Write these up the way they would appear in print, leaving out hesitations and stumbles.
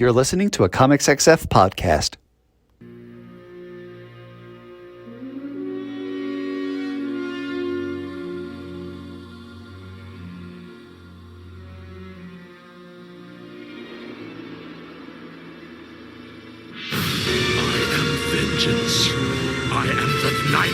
You're listening to a Comics XF podcast. I am the knight.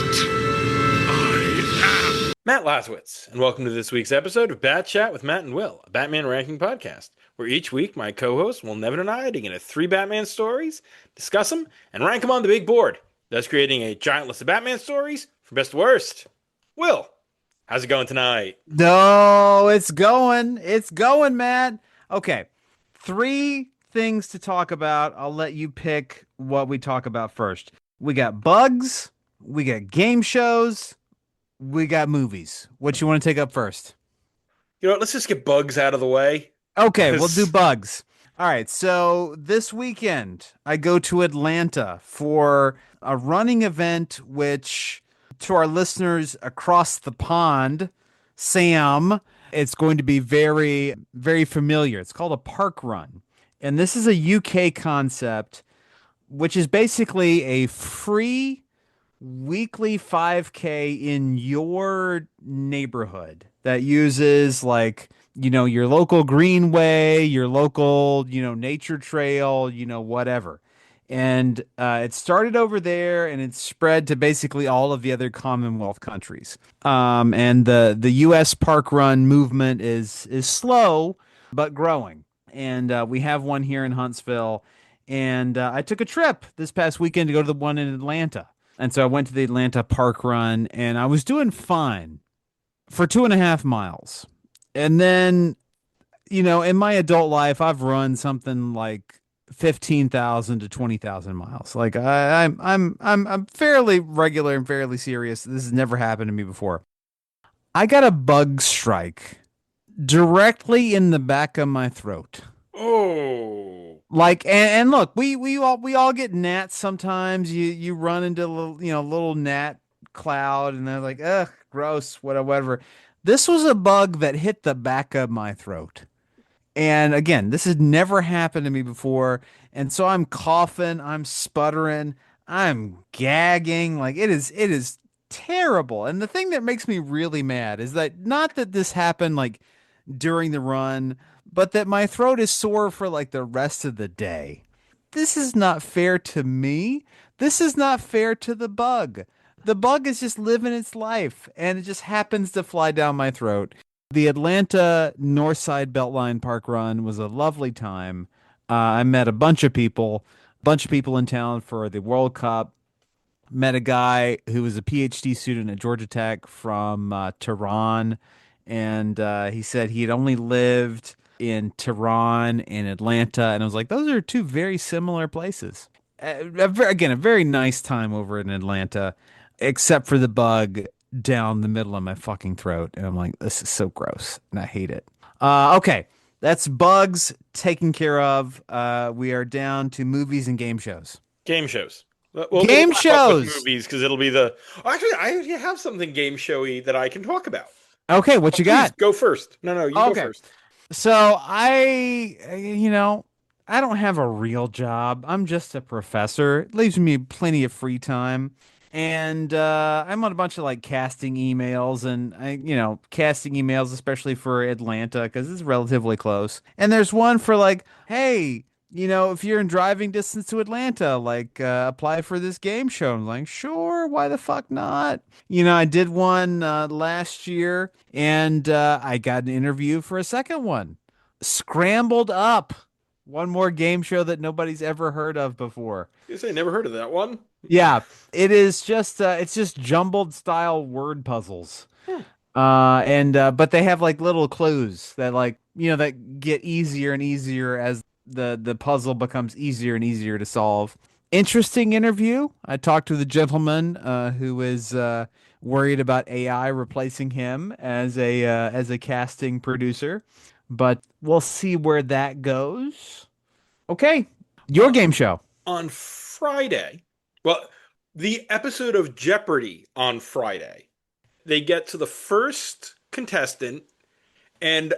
I am Matt Laswitz, and welcome to this week's episode of Bat Chat with Matt and Will, a Batman ranking podcast, where each week my co-host Will Nevin and I dig into 3 Batman stories, discuss them, and rank them on the big board, thus creating a giant list of Batman stories from best to worst. Will, how's it going tonight? No, it's going, Matt. Okay, 3 things to talk about. I'll let you pick what we talk about first. We got bugs, we got game shows, we got movies. What you want to take up first? You know what, let's just get bugs out of the way. Okay, we'll do bugs. All right, so this weekend I go to Atlanta for a running event, which to our listeners across the pond, Sam, it's going to be very, very familiar. It's called a park run. And this is a UK concept, which is basically a free weekly 5K in your neighborhood that uses your local greenway, your local, nature trail, whatever. And it started over there and it's spread to basically all of the other Commonwealth countries. And the US park run movement is slow, but growing. And we have one here in Huntsville. And I took a trip this past weekend to go to the one in Atlanta. And so I went to the Atlanta park run and I was doing fine for 2.5 miles. And then, in my adult life, I've run something like 15,000 to 20,000 miles. Like I'm fairly regular and fairly serious. This has never happened to me before. I got a bug strike directly in the back of my throat. Oh. And look, we all get gnats sometimes. You run into little gnat cloud and they're like, ugh, gross, whatever. This was a bug that hit the back of my throat. And again, this has never happened to me before. And so I'm coughing, I'm sputtering, I'm gagging. Like it is terrible. And the thing that makes me really mad is that not that this happened like during the run, but that my throat is sore for like the rest of the day. This is not fair to me. This is not fair to the bug. The bug is just living its life and it just happens to fly down my throat. The Atlanta Northside Beltline Park Run was a lovely time. I met a bunch of people in town for the World Cup. Met a guy who was a PhD student at Georgia Tech from Tehran. And he said he had only lived in Tehran and Atlanta. And I was like, those are 2 very similar places. Again, a very nice time over in Atlanta, except for the bug down the middle of my fucking throat. And I'm like, this is so gross. And I hate it. Okay. That's bugs taken care of. We are down to movies and game shows. Game shows. Game shows. Movies, because it'll be the... Actually, I already have something game showy that I can talk about. Okay, what you got? Go first. No, you go first. So I don't have a real job. I'm just a professor. It leaves me plenty of free time. And I'm on a bunch of like casting emails casting emails, especially for Atlanta, because it's relatively close. And there's one for like, hey, if you're in driving distance to Atlanta, like apply for this game show. I'm like, sure, why the fuck not? I did one last year and I got an interview for a second one. Scrambled up one more game show that nobody's ever heard of before. You say never heard of that one? Yeah, it is just it's just jumbled style word puzzles. But they have like little clues that that get easier and easier as the puzzle becomes easier and easier to solve. Interesting interview. I talked to the gentleman who is worried about AI replacing him as a casting producer, but we'll see where that goes. Okay, your game show on Friday. Well, the episode of Jeopardy on Friday. They get to the first contestant, and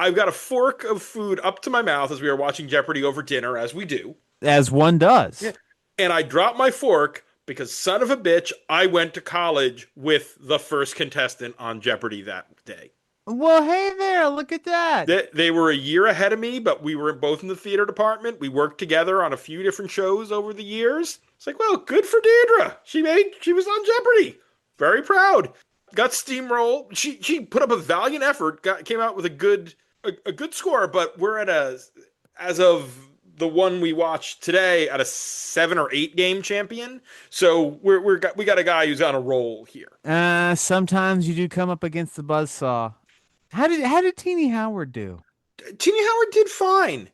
I've got a fork of food up to my mouth as we are watching Jeopardy over dinner, as we do. As one Yeah. does. And I drop my fork because, son of a bitch, I went to college with the first contestant on Jeopardy that day. Well, hey there, look at that. They were a year ahead of me, but we were both in the theater department. We worked together on a few different shows over the years. It's like, well, good for Deirdre. She was on Jeopardy. Very proud. Got steamrolled. She put up a valiant effort. Came out with a good score, but we're at as of the one we watched today, at a 7 or 8 game champion. So we got a guy who's on a roll here. Sometimes you do come up against the buzzsaw. How did Teenie Howard do? Teenie Howard did fine.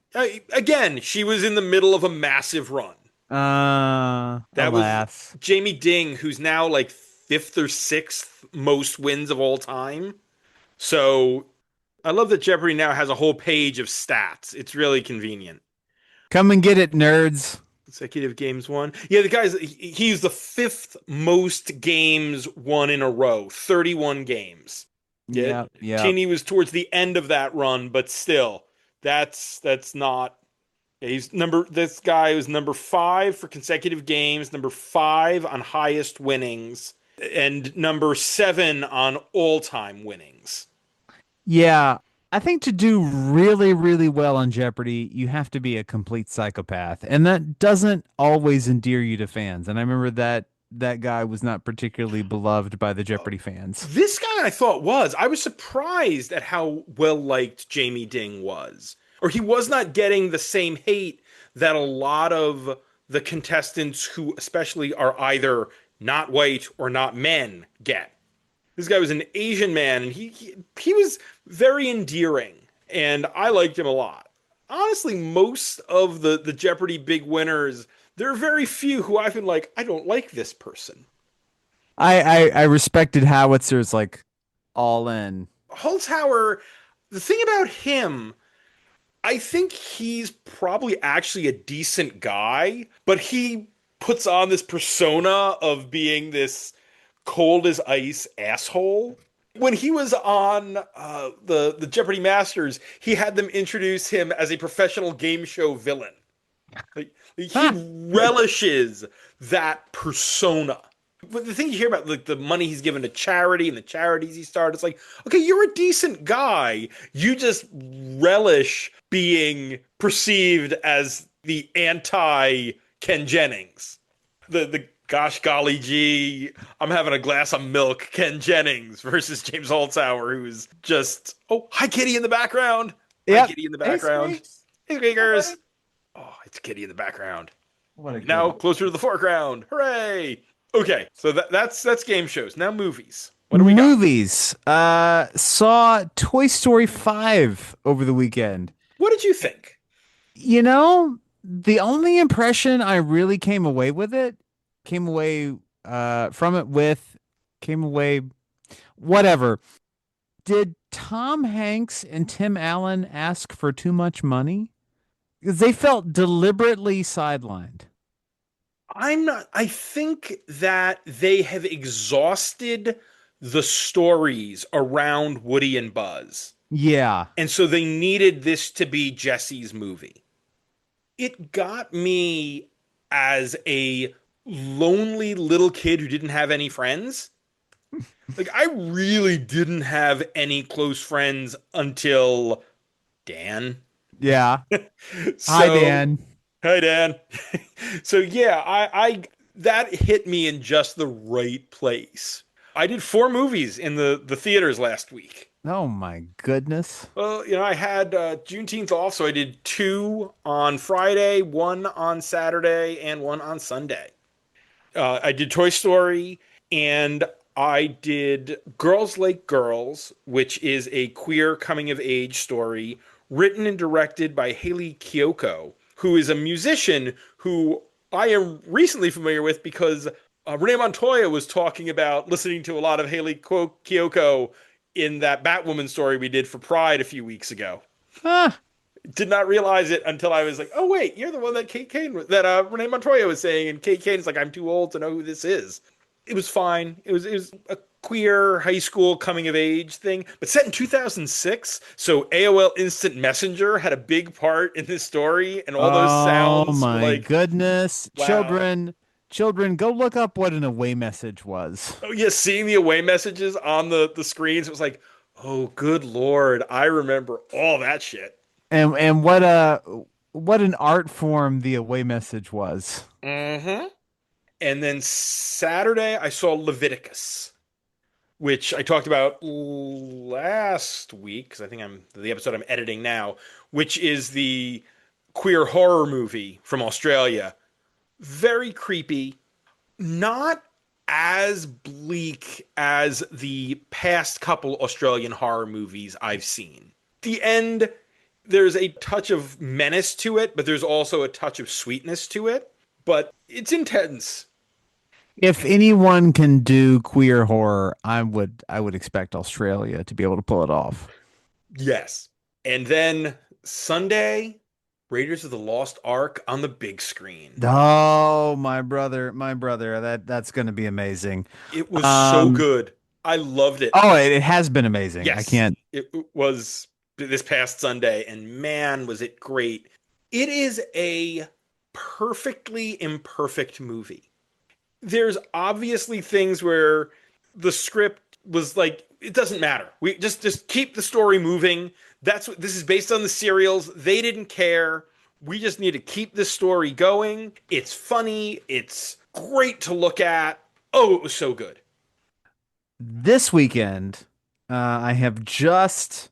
Again, she was in the middle of a massive run. That Alas. was Jamie Ding, who's now like 5th or 6th most wins of all time. So I love that Jeopardy now has a whole page of stats. It's really convenient. Come and get it, nerds. Consecutive games won. Yeah, he's the 5th most games won in a row, 31 games. Yeah. Teenie was towards the end of that run, but still, that's not. This guy was number 5 for consecutive games, number 5 on highest winnings, and number 7 on all-time winnings. Yeah. I think to do really, really well on Jeopardy, you have to be a complete psychopath. And that doesn't always endear you to fans. And I remember that guy was not particularly beloved by the Jeopardy fans. This guy I thought was. I was surprised at how well liked Jamie Ding was. Or he was not getting the same hate that a lot of the contestants who especially are either not white or not men get. This guy was an Asian man, and he was very endearing, and I liked him a lot. Honestly, most of the Jeopardy big winners, there are very few who I've been like, I don't like this person. I respected Howitzer's like all in. Holzhauer, the thing about him, I think he's probably actually a decent guy, but he puts on this persona of being this cold as ice asshole. When he was on the Jeopardy Masters, he had them introduce him as a professional game show villain. He relishes that persona. But the thing you hear about, like the money he's given to charity and the charities he started, it's like, okay, you're a decent guy. You just relish being perceived as the anti Ken Jennings. The gosh golly gee, I'm having a glass of milk, Ken Jennings versus James Holzhauer, who's just, oh, hi Kitty in the background. Yep. Hi Kitty in the background. Hey Squeakers. Oh, it's Kitty in the background. Now closer to the foreground. Hooray. Okay, so that's game shows. Now movies. What do we got? Movies. Saw Toy Story 5 over the weekend. What did you think? You know, the only impression I really came away from it with, whatever. Did Tom Hanks and Tim Allen ask for too much money? Because they felt deliberately sidelined. I think that they have exhausted the stories around Woody and Buzz. Yeah. And so they needed this to be Jesse's movie. It got me as a lonely little kid who didn't have any friends. Like, I really didn't have any close friends until Dan. Yeah. So, Hi, Dan. Hi, Dan. So yeah, I that hit me in just the right place. I did 4 movies in the theaters last week. Oh my goodness. Well, I had Juneteenth off, so I did 2 on Friday, 1 on Saturday, and 1 on Sunday. I did Toy Story, and I did Girls Like Girls, which is a queer coming-of-age story written and directed by Haley Kiyoko, who is a musician who I am recently familiar with because Renee Montoya was talking about listening to a lot of Haley Kiyoko in that Batwoman story we did for Pride a few weeks ago. Did not realize it until I was like, oh wait, you're the one that Renee Montoya was saying, and Kate Kane's like, I'm too old to know who this is. It was fine. It was a queer high school coming of age thing, but set in 2006. So AOL Instant Messenger had a big part in this story, and all those Oh sounds were my like, goodness. wow. Children, go look up what an away message was. Oh yeah, seeing the away messages on the screens, it was like, oh good Lord, I remember all that shit. And what an art form the away message was. Mm-hmm. And then Saturday, I saw Leviticus, which I talked about last week, because I think I'm the episode I'm editing now, which is the queer horror movie from Australia. Very creepy, not as bleak as the past couple Australian horror movies I've seen. The end, there's a touch of menace to it, but there's also a touch of sweetness to it. But it's intense. If anyone can do queer horror, I would expect Australia to be able to pull it off. Yes. And then Sunday, Raiders of the Lost Ark on the big screen. Oh, my brother, that's going to be amazing. It was so Um, good. I loved it. oh, it has been amazing. I Yes, can't. it was this past Sunday, and man, was it great. It is a perfectly imperfect movie. There's obviously things where the script was like, it doesn't matter. We just keep the story moving. That's what this is based on the serials. They didn't care. We just need to keep this story going. It's funny. It's great to look at. Oh, it was so good. This weekend, I have just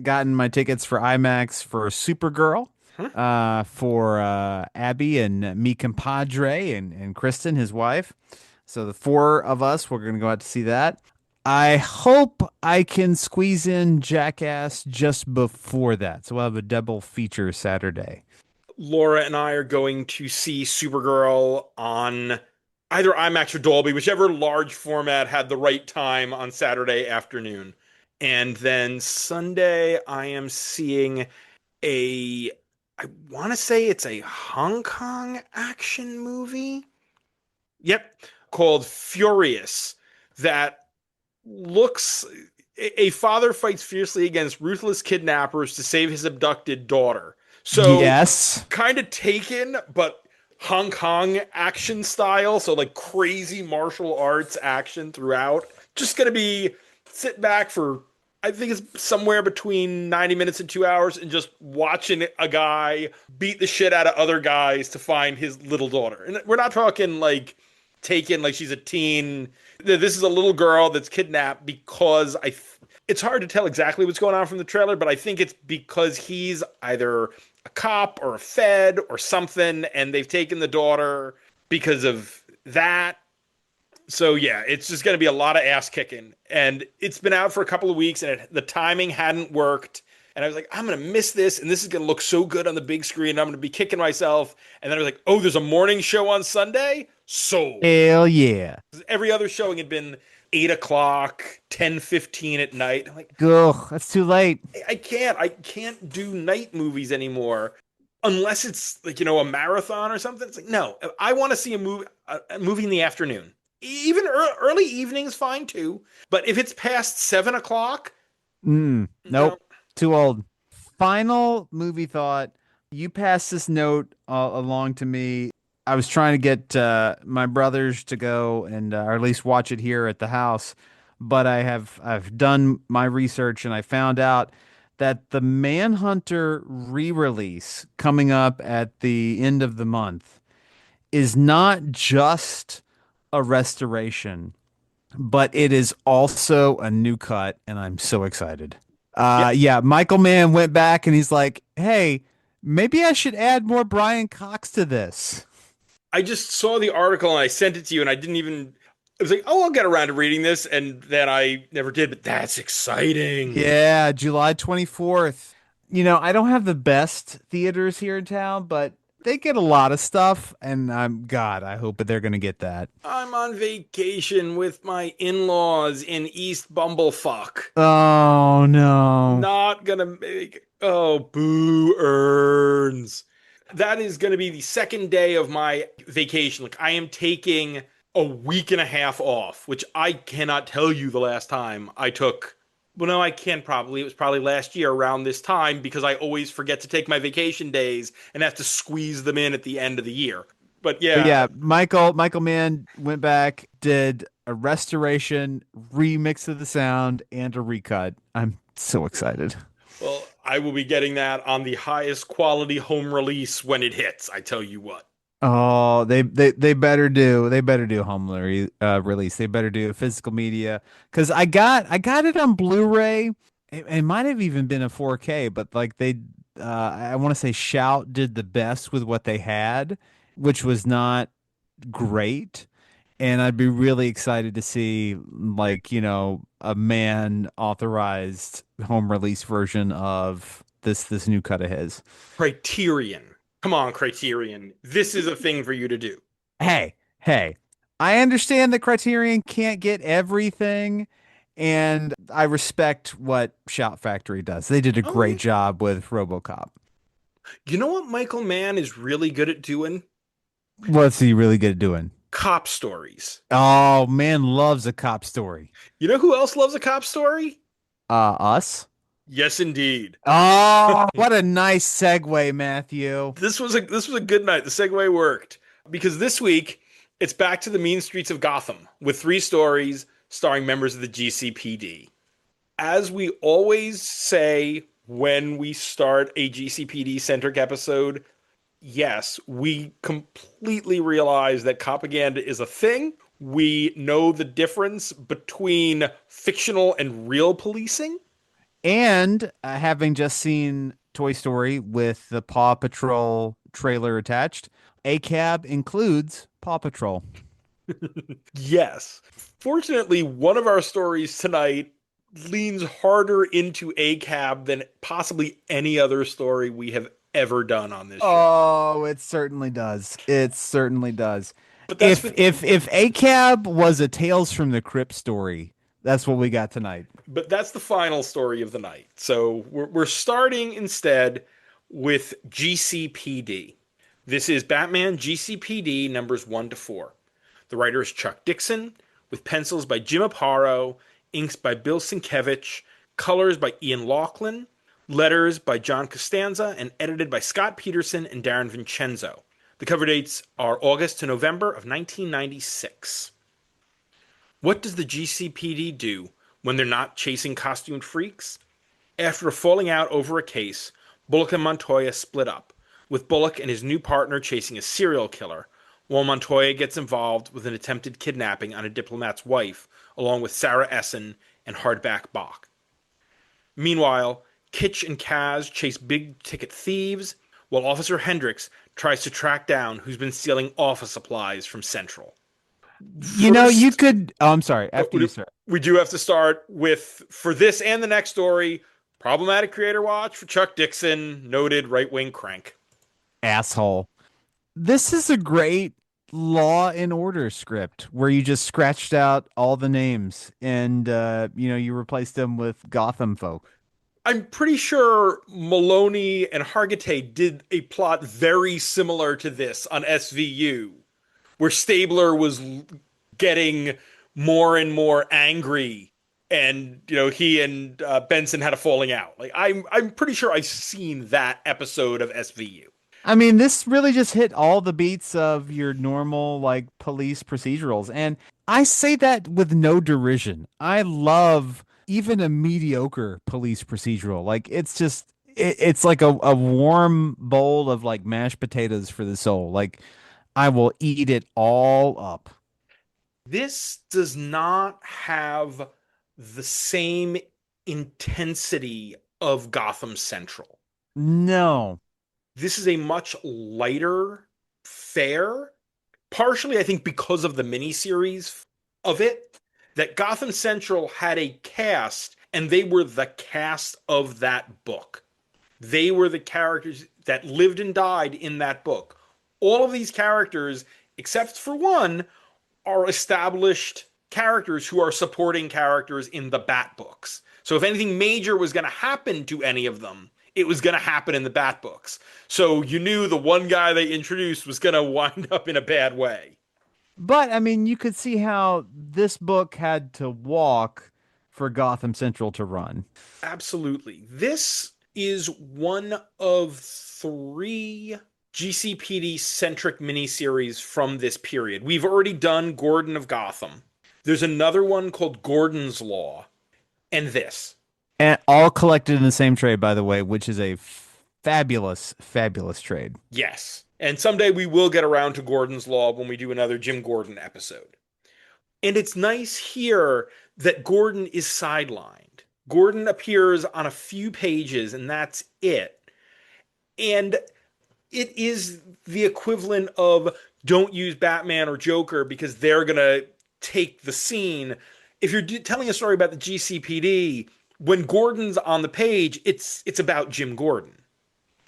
gotten my tickets for IMAX for Supergirl, Huh? for Abby and me compadre and Kristen, his wife. So the four of us, we're going to go out to see that. I hope I can squeeze in Jackass just before that. So we'll have a double feature Saturday. Laura and I are going to see Supergirl on either IMAX or Dolby, whichever large format had the right time on Saturday afternoon. And then Sunday, I am seeing I want to say it's a Hong Kong action movie. Yep, called Furious. That looks. A father fights fiercely against ruthless kidnappers to save his abducted daughter. So, Yes. kind of Taken, but Hong Kong action style. So, like crazy martial arts action throughout. Just gonna be sit back for, I think it's somewhere between 90 minutes and 2 hours, and just watching a guy beat the shit out of other guys to find his little daughter. And we're not talking like Taken, like she's a teen. This is a little girl that's kidnapped because it's hard to tell exactly what's going on from the trailer, but I think it's because he's either a cop or a fed or something, and they've taken the daughter because of that. So yeah, it's just going to be a lot of ass kicking, and it's been out for a couple of weeks, and the timing hadn't worked. And I was like, I'm going to miss this, and this is going to look so good on the big screen. I'm going to be kicking myself. And then I was like, oh, there's a morning show on Sunday? Sold. Hell yeah. Every other showing had been 8 o'clock, 10:15 at night. I'm like, Ugh, that's too late. I can't do night movies anymore unless it's like, a marathon or something. It's like, no, I want to see a movie in the afternoon. Even early evening's fine too. But if it's past 7 o'clock, no. Nope. Too old. Final movie thought. You passed this note along to me. I was trying to get my brothers to go and or at least watch it here at the house, but I've done my research and I found out that the Manhunter re-release coming up at the end of the month is not just a restoration, but it is also a new cut, and I'm so excited. Yeah, Yeah, Michael Mann went back and he's like, "Hey, maybe I should add more Brian Cox to this." I just saw the article and I sent it to you, and I didn't even. I was like, oh, I'll get around to reading this, and then I never did. But that's exciting. Yeah, July 24th. I don't have the best theaters here in town, but they get a lot of stuff, and I hope that they're going to get that. I'm on vacation with my in-laws in East Bumblefuck. Oh no. Not gonna make. Oh, boo earns. That is gonna be the second day of my vacation. Like, I am taking a week and a half off, which I cannot tell you the last time I took. Well, no, I can probably. It was probably last year around this time because I always forget to take my vacation days and have to squeeze them in at the end of the year. But But yeah, yeah, Michael Mann went back, did a restoration, remix of the sound, and a recut. I'm so excited. well, I will be getting that on the highest quality home release when it hits. I tell you what. Oh, they better do. They better do release. They better do physical media because I got it on Blu-ray. It might have even been a 4K, but like I want to say Shout did the best with what they had, which was not great. And I'd be really excited to see like, a man authorized home release version of this new cut of his. Criterion. Come on, Criterion. This is a thing for you to do. Hey, I understand that Criterion can't get everything, and I respect what Shout Factory does. They did a Oh, yeah. great job with RoboCop. You know what Michael Mann is really good at doing? What's he really good at doing? Cop stories. Oh, man loves a cop story. You know who else loves a cop story? Us? Yes, indeed. Oh, what a nice segue, Matthew. This was a good night. The segue worked because this week it's back to the mean streets of Gotham with three stories starring members of the GCPD. As we always say when we start a GCPD centric episode, yes, we completely realize that copaganda is a thing. We know the difference between fictional and real policing. And having just seen Toy Story with the Paw Patrol trailer attached, A cab includes Paw Patrol. Yes. Fortunately, one of our stories tonight leans harder into ACAB than possibly any other story we have ever done on this show. Oh, it certainly does. It certainly does. But that's If for, if if ACAB was a Tales from the Crypt story, that's what we got tonight. but that's the final story of the night. So we're starting instead with GCPD. This is Batman GCPD numbers 1 to 4. The writer is Chuck Dixon, with pencils by Jim Aparo, inks by Bill Sienkiewicz, colors by Ian Laughlin, letters by John Costanza, and edited by Scott Peterson and Darren Vincenzo. The cover dates are August to November of 1996. What does the GCPD do when they're not chasing costumed freaks? After a falling out over a case, Bullock and Montoya split up, with Bullock and his new partner chasing a serial killer, while Montoya gets involved with an attempted kidnapping on a diplomat's wife, along with Sarah Essen and Hardback Bach. Meanwhile, Kitsch and Kaz chase big-ticket thieves, while Officer Hendricks tries to track down who's been stealing office supplies from Central. You First, could. Oh, I'm sorry. After you, sir. we do have to start with, for this and the next story, problematic creator watch for Chuck Dixon, noted right-wing crank. Asshole. This is a great Law and Order script where you just scratched out all the names and you replaced them with Gotham folk. I'm pretty sure Maloney and Hargitay did a plot very similar to this on SVU, where Stabler was getting more and more angry, and he and Benson had a falling out. Like I'm pretty sure I've seen that episode of SVU. I mean, this really just hit all the beats of your normal like police procedurals. And I say that with no derision. I love even a mediocre police procedural. Like it's like a warm bowl of like mashed potatoes for the soul. Like I will eat it all up. This does not have the same intensity of Gotham Central. No. This is a much lighter fare, partially, I think, because of the miniseries of it, that Gotham Central had a cast, and they were the cast of that book. They were the characters that lived and died in that book. All of these characters, except for one, are established characters who are supporting characters in the Bat books. So if anything major was going to happen to any of them, it was going to happen in the Bat books. So you knew the one guy they introduced was going to wind up in a bad way. But I mean, you could see how this book had to walk for Gotham Central to run. Absolutely. This is one of three GCPD centric miniseries from this period. We've already done Gordon of Gotham. There's another one called Gordon's Law, and this. And all collected in the same trade, by the way, which is a fabulous, fabulous trade. Yes. And someday we will get around to Gordon's Law when we do another Jim Gordon episode. And it's nice here that Gordon is sidelined. Gordon appears on a few pages, and that's it. And it is the equivalent of don't use Batman or Joker because they're going to take the scene. If you're telling a story about the GCPD, when Gordon's on the page, it's about Jim Gordon.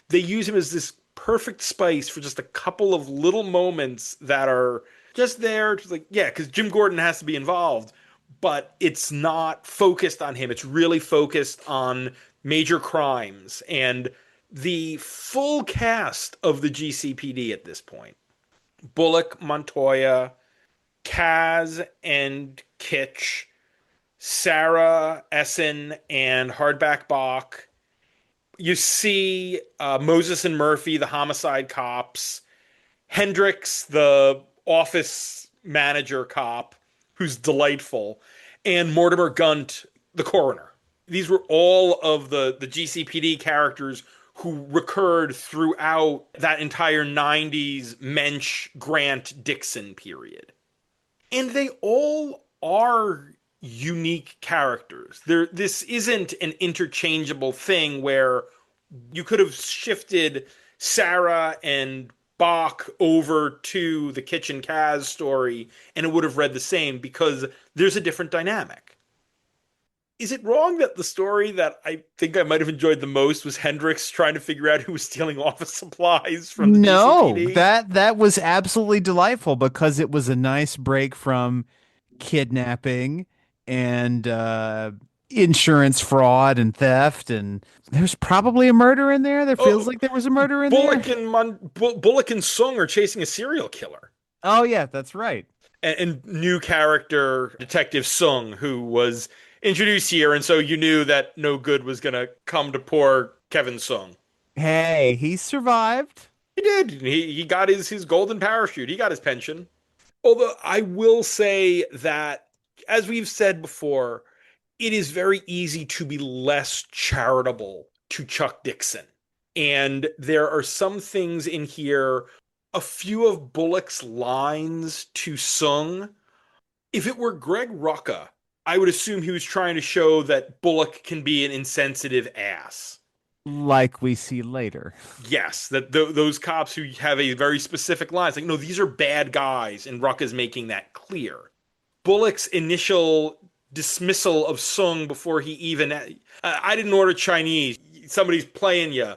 They use him as this perfect spice for just a couple of little moments that are just there. Just like, yeah, because Jim Gordon has to be involved, but it's not focused on him. It's really focused on major crimes and the full cast of the GCPD at this point. Bullock, Montoya, Kaz and Kitch, Sarah, Essen, and Hardback Bach. You see Moses and Murphy, the homicide cops, Hendricks, the office manager cop, who's delightful, and Mortimer Gunt, the coroner. These were all of the GCPD characters who recurred throughout that entire 90s Mensch, Grant, Dixon period. And they all are unique characters. This isn't an interchangeable thing where you could have shifted Sarah and Bach over to the Kitchen Kaz story and it would have read the same because there's a different dynamic. Is it wrong that the story that I think I might have enjoyed the most was Hendricks trying to figure out who was stealing office supplies from the No, GCPD? that was absolutely delightful because it was a nice break from kidnapping and insurance fraud and theft, and there's probably a murder in there. There feels Oh, like there was a murder in there. Bullock and Sung are chasing a serial killer. Oh yeah, that's right. And new character Detective Sung, who was introduced here, and so you knew that no good was gonna come to poor Kevin Sung. Hey, he survived. He did. He got his golden parachute. He got his pension. Although I will say that, as we've said before, it is very easy to be less charitable to Chuck Dixon. And there are some things in here, a few of Bullock's lines to Sung. If it were Greg Rucka, I would assume he was trying to show that Bullock can be an insensitive ass. Like we see later. Yes, that those cops who have a very specific line, it's like, no, these are bad guys, and Rucka's making that clear. Bullock's initial dismissal of Sung before he even, I didn't order Chinese, somebody's playing you.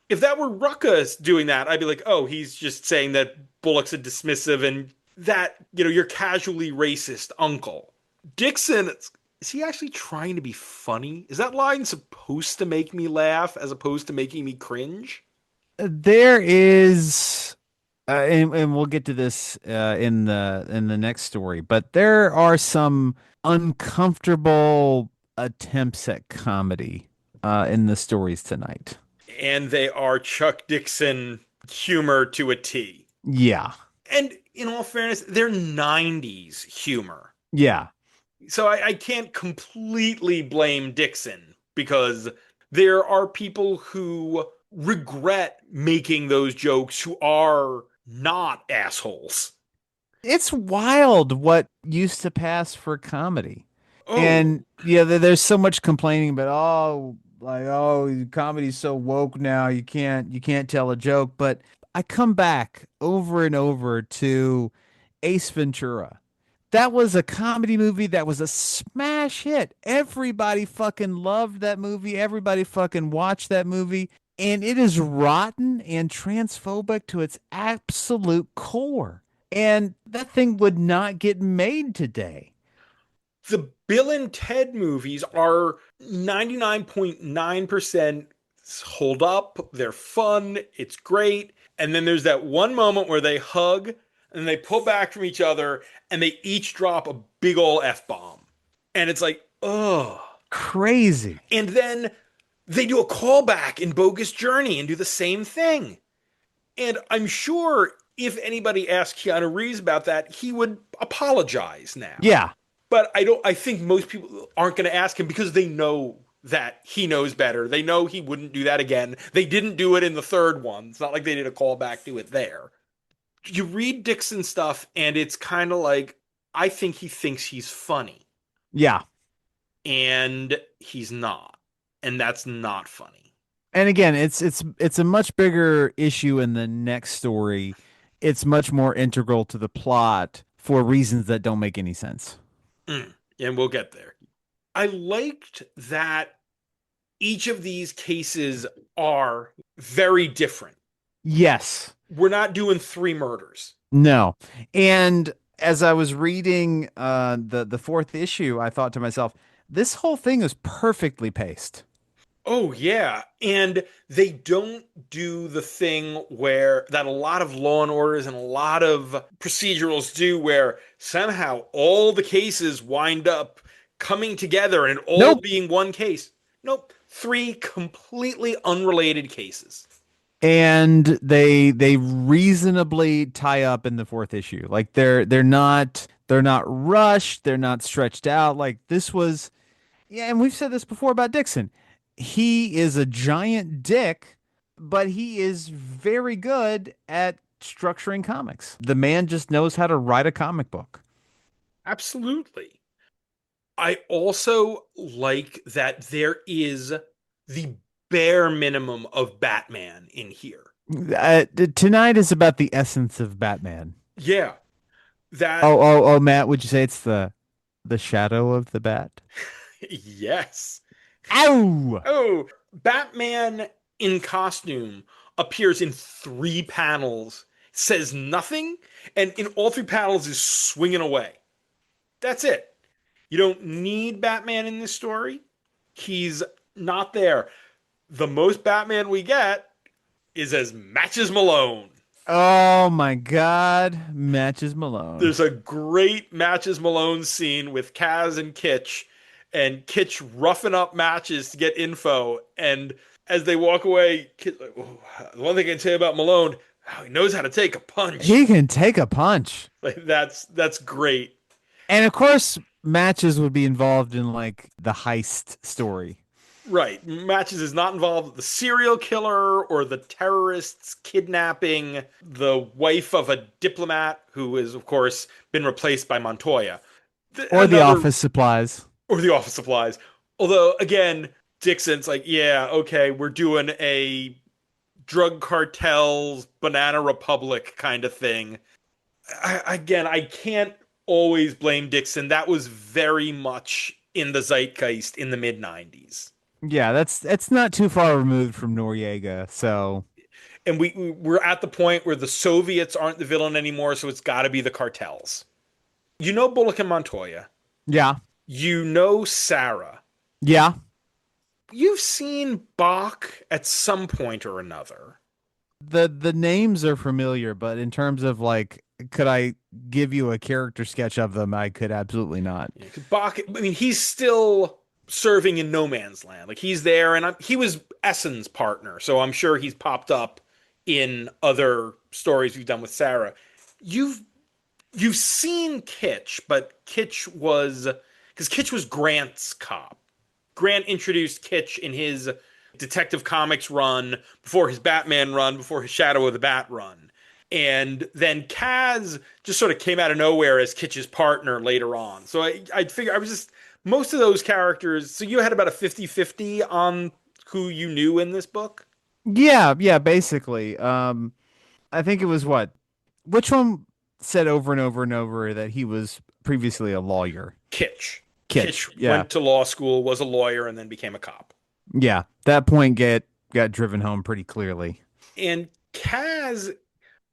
If that were Rucka doing that, I'd be like, oh, he's just saying that Bullock's a dismissive and that, you're casually racist uncle. Dixon, is he actually trying to be funny? Is that line supposed to make me laugh as opposed to making me cringe? There is, and we'll get to this in the next story, but there are some uncomfortable attempts at comedy in the stories tonight. And they are Chuck Dixon humor to a T. Yeah, And in all fairness, they're 90s humor. yeah. So I can't completely blame Dixon because there are people who regret making those jokes who are not assholes. It's wild what used to pass for comedy. Oh, And yeah, there's so much complaining about comedy's so woke now, you can't tell a joke, but I come back over and over to Ace Ventura. That was a comedy movie that was a smash hit. Everybody fucking loved that movie. Everybody fucking watched that movie. And it is rotten and transphobic to its absolute core. And that thing would not get made today. the Bill and Ted movies are 99.9% hold up. They're fun. It's great. And then there's that one moment where they hug. and they pull back from each other, and they each drop a big ol' F-bomb. And it's like, oh. Crazy. And then they do a callback in Bogus Journey and do the same thing. And I'm sure if anybody asked Keanu Reeves about that, he would apologize now. Yeah. But I think most people aren't going to ask him because they know that he knows better. They know he wouldn't do that again. They didn't do it in the third one. It's not like they did a callback to it there. You read Dixon stuff and it's kind of like, I think he thinks he's funny. Yeah. And he's not. And that's not funny. And again, it's a much bigger issue in the next story. It's much more integral to the plot for reasons that don't make any sense. And we'll get there. I liked that each of these cases are very different. Yes. We're not doing 3 murders. No. And as I was reading the fourth issue, I thought to myself, this whole thing is perfectly paced. Oh yeah, and they don't do the thing where that a lot of Law and Orders and a lot of procedurals do, where somehow all the cases wind up coming together and all being one case. Nope, 3 completely unrelated cases. And they reasonably tie up in the fourth issue. Like they're not rushed, they're not stretched out. Like this was, yeah, and we've said this before about Dixon. He is a giant dick, but he is very good at structuring comics. The man just knows how to write a comic book. Absolutely. I also like that there is the bare minimum of Batman in here. Tonight is about the essence of Batman. Yeah. That Oh, Matt, would you say it's the shadow of the bat? Yes. Ow! Oh, Batman in costume appears in 3 panels, says nothing, and in all 3 panels is swinging away. That's it. You don't need Batman in this story. He's not there. The most Batman we get is as Matches Malone. Oh my God, Matches Malone. There's a great Matches Malone scene with Kaz and Kitch roughing up Matches to get info. And as they walk away, Kitch, like, oh, the one thing I can say about Malone, oh, he knows how to take a punch. He can take a punch. Like that's great. And of course, Matches would be involved in like the heist story. Right. Matches is not involved with the serial killer or the terrorists kidnapping the wife of a diplomat who has, of course, been replaced by Montoya. Or the office supplies. Or the office supplies. Although, again, Dixon's like, yeah, okay, we're doing a drug cartels, Banana Republic kind of thing. I can't always blame Dixon. That was very much in the zeitgeist in the mid-90s. Yeah, that's not too far removed from Noriega, so. And we're at the point where the Soviets aren't the villain anymore, so it's got to be the cartels. You know Bullock and Montoya. Yeah. You know Sarah. Yeah. You've seen Bach at some point or another. The names are familiar, but in terms of like, could I give you a character sketch of them? I could absolutely not. Yeah, Bach, I mean, he's still serving in no man's land. Like he's there, and he was Essen's partner, so I'm sure he's popped up in other stories we've done with Sarah. You've seen Kitch, but Kitch was Grant's cop. Grant introduced Kitch in his Detective Comics run, before his Batman run, before his Shadow of the Bat run. And then Kaz just sort of came out of nowhere as Kitch's partner later on. So I figure I was just, most of those characters, so you had about a 50-50 on who you knew in this book? Yeah, basically. I think it was which one said over and over and over that he was previously a lawyer? Kitch. Kitch went to law school, was a lawyer, and then became a cop. Yeah, that point got driven home pretty clearly. And Kaz,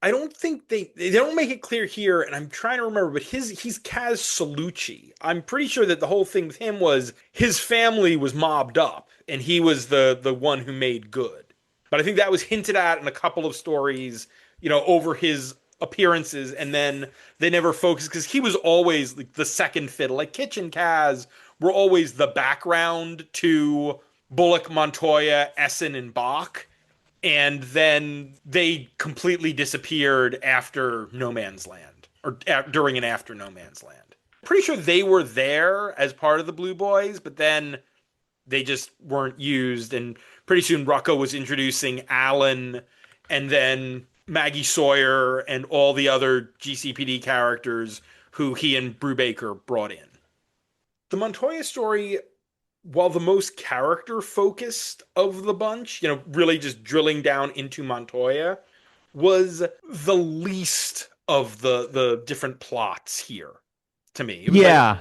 I don't think they don't make it clear here, and I'm trying to remember, but he's Kaz Salucci. I'm pretty sure that the whole thing with him was his family was mobbed up, and he was the one who made good. But I think that was hinted at in a couple of stories, over his appearances, and then they never focused because he was always like the second fiddle. Like Kitch and Kaz were always the background to Bullock, Montoya, Essen, and Bach, and then they completely disappeared after No Man's Land, or during and after No Man's Land. Pretty sure they were there as part of the Blue Boys, but then they just weren't used. And pretty soon Rucka was introducing Alan and then Maggie Sawyer and all the other GCPD characters who he and Brubaker brought in. The Montoya story, while the most character focused of the bunch, really just drilling down into Montoya, was the least of the different plots here to me. It was like,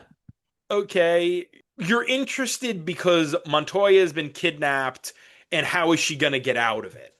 okay, you're interested because Montoya has been kidnapped and how is she going to get out of it?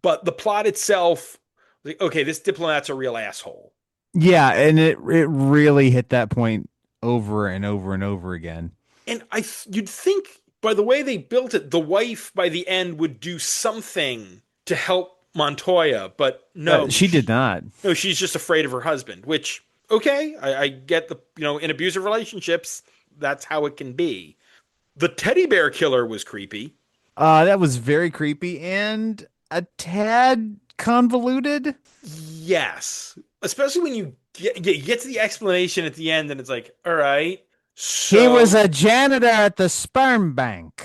But the plot itself, like, okay, this diplomat's a real asshole. Yeah, and it really hit that point over and over and over again. And you'd think by the way they built it, the wife by the end would do something to help Montoya, but no, she did not. No, she's just afraid of her husband, which, okay, I get in abusive relationships, that's how it can be. The teddy bear killer was creepy. That was very creepy and a tad convoluted. Yes. Especially when you get to the explanation at the end and it's like, all right. So, he was a janitor at the sperm bank.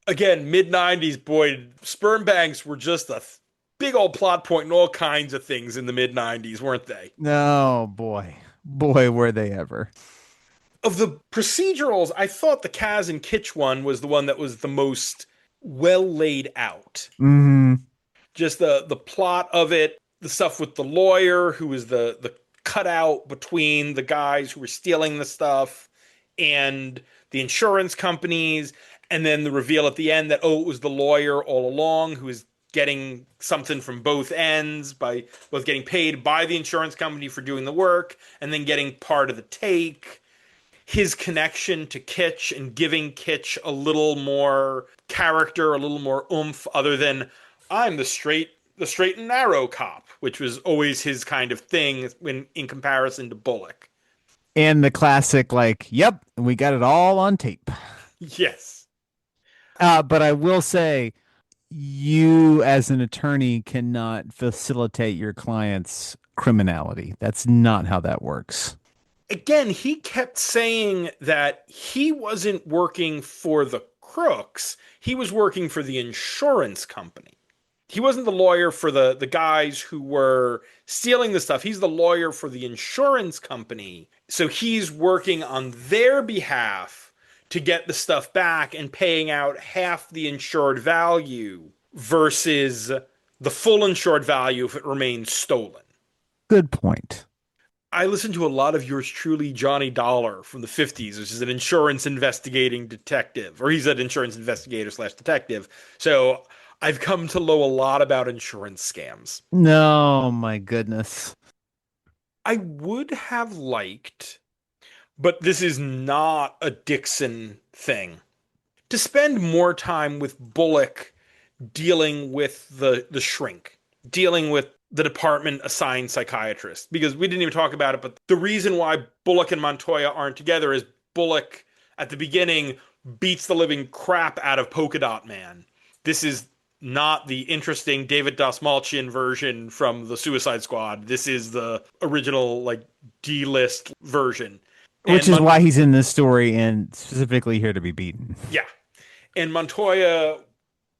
Again, mid-90s, boy, sperm banks were just a big old plot point in all kinds of things in the mid-90s, weren't they? No, boy. Boy, were they ever. Of the procedurals, I thought the Kaz and Kitch one was the one that was the most well laid out. Mm-hmm. Just the plot of it, the stuff with the lawyer who was the cutout between the guys who were stealing the stuff and the insurance companies, and then the reveal at the end that, it was the lawyer all along who was getting something from both ends by both getting paid by the insurance company for doing the work and then getting part of the take. His connection to Kitch and giving Kitch a little more character, a little more oomph, other than I'm the straight and narrow cop, which was always his kind of thing when in comparison to Bullock. And the classic, like, yep, we got it all on tape. Yes. But I will say, you as an attorney cannot facilitate your client's criminality. That's not how that works. Again, he kept saying that he wasn't working for the crooks. He was working for the insurance company. He wasn't the lawyer for the guys who were stealing the stuff. He's the lawyer for the insurance company. So he's working on their behalf to get the stuff back and paying out half the insured value versus the full insured value if it remains stolen. Good point. I listened to a lot of yours truly, Johnny Dollar from the 50s, which is an insurance investigating detective, or he's an insurance investigator / detective. So I've come to know a lot about insurance scams. No, my goodness. I would have liked, but this is not a Dixon thing, to spend more time with Bullock dealing with the shrink, dealing with the department assigned psychiatrist, because we didn't even talk about it, but the reason why Bullock and Montoya aren't together is Bullock at the beginning beats the living crap out of Polka Dot Man. This is not the interesting David Dastmalchian version from the Suicide Squad. This is the original, like, D-list version. Which is why he's in this story and specifically here to be beaten. Yeah. And Montoya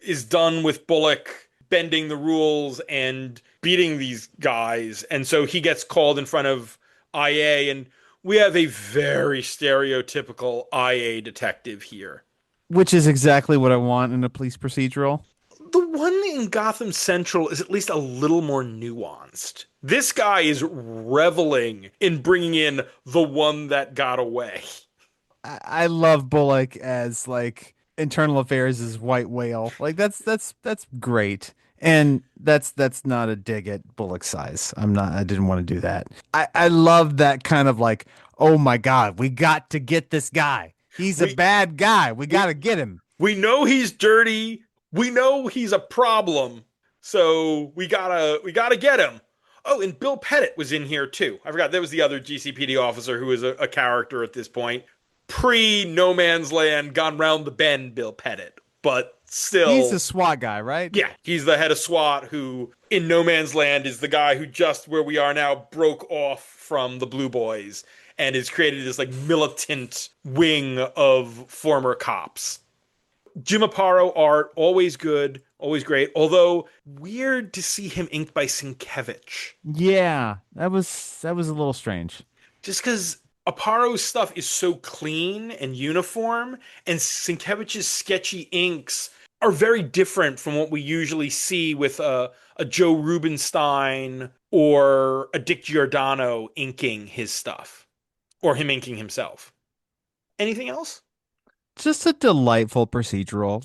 is done with Bullock bending the rules and beating these guys. And so he gets called in front of IA, and we have a very stereotypical IA detective here. Which is exactly what I want in a police procedural. The one in Gotham Central is at least a little more nuanced. This guy is reveling in bringing in the one that got away. I love Bullock as, like, internal affairs is white whale. Like, that's great. And that's not a dig at Bullock's size. I didn't want to do that. I love that kind of like, oh my God, we got to get this guy. He's a bad guy. We got to get him. We know he's dirty. We know he's a problem. So we gotta get him. Oh, and Bill Pettit was in here too. I forgot that was the other GCPD officer who was a character at this point. Pre No Man's Land, gone round the bend, Bill Pettit. But He's the still, SWAT guy, right? yeah, he's the head of SWAT who, in No Man's Land, is the guy who just where we are now broke off from the Blue Boys and has created this like militant wing of former cops. Jim Aparo art, always good, always great. Although weird to see him inked by Sienkiewicz, Yeah, that was a little strange. just because Aparo's stuff is so clean and uniform, and Sienkiewicz's sketchy inks are very different from what we usually see with a Joe Rubinstein or a Dick Giordano inking his stuff, or him inking himself. Anything else? Just a delightful procedural.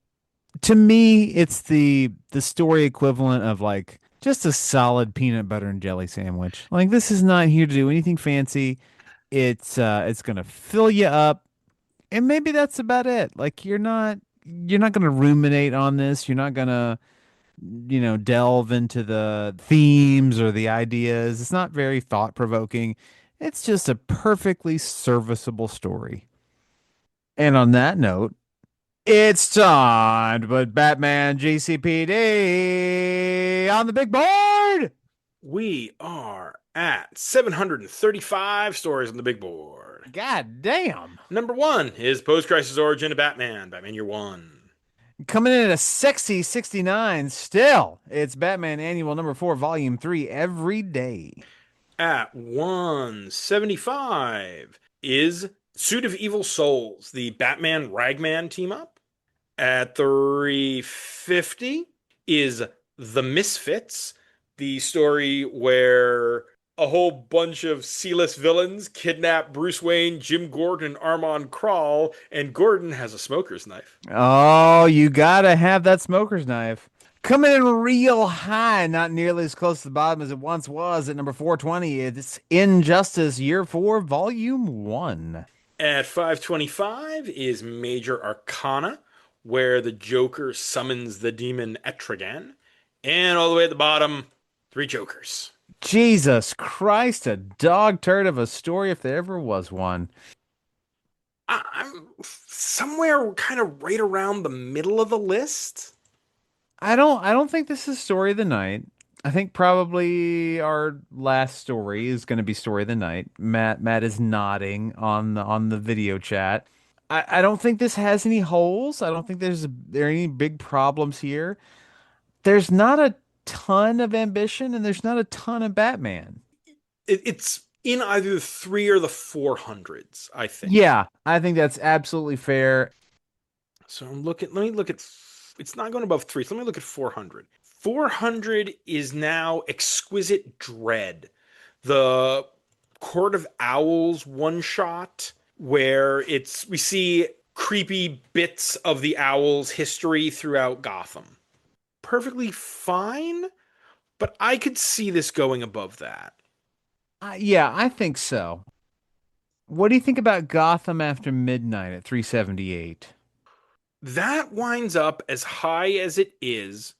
To me, it's the story equivalent of like just a solid peanut butter and jelly sandwich. Like this is not here to do anything fancy. It's gonna fill you up, and maybe that's about it. Like you're not gonna ruminate on this. You're not gonna delve into the themes or the ideas. It's not very thought provoking. It's just a perfectly serviceable story. And on that note, it's time to put Batman GCPD on the big board. We are at 735 stories on the big board. God damn. Number one is Post Crisis Origin of Batman, Batman Year One. Coming in at a sexy 69 still. It's Batman Annual number 4, Volume 3, Every Day. At 175 is Suit of Evil Souls, the Batman Ragman team up. At 350 is The Misfits, the story where a whole bunch of C-list villains kidnap Bruce Wayne, Jim Gordon, and Armand Krall, and Gordon has a smoker's knife. Oh, you gotta have that smoker's knife. Coming in real high, not nearly as close to the bottom as it once was at number 420. It's Injustice Year 4, Volume 1. At 525 is Major Arcana, where the Joker summons the demon Etrigan. And all the way at the bottom, three Jokers. Jesus Christ, a dog turd of a story if there ever was one. I'm somewhere kind of right around the middle of the list. I don't think this is story of the night. I think probably our last story is going to be story of the night. Matt is nodding on the video chat. I don't think this has any holes. I don't think there are any big problems here. There's not a ton of ambition and there's not a ton of Batman. It's in either the three or the 400s, I think. Yeah, I think that's absolutely fair. So let me look at, it's not going above three. So let me look at 400. 400 is now Exquisite Dread, the Court of Owls one shot where we see creepy bits of the owl's history throughout Gotham. Perfectly fine, but I could see this going above that. Yeah, I think so. What do you think about Gotham After Midnight at 378? That winds up as high as it is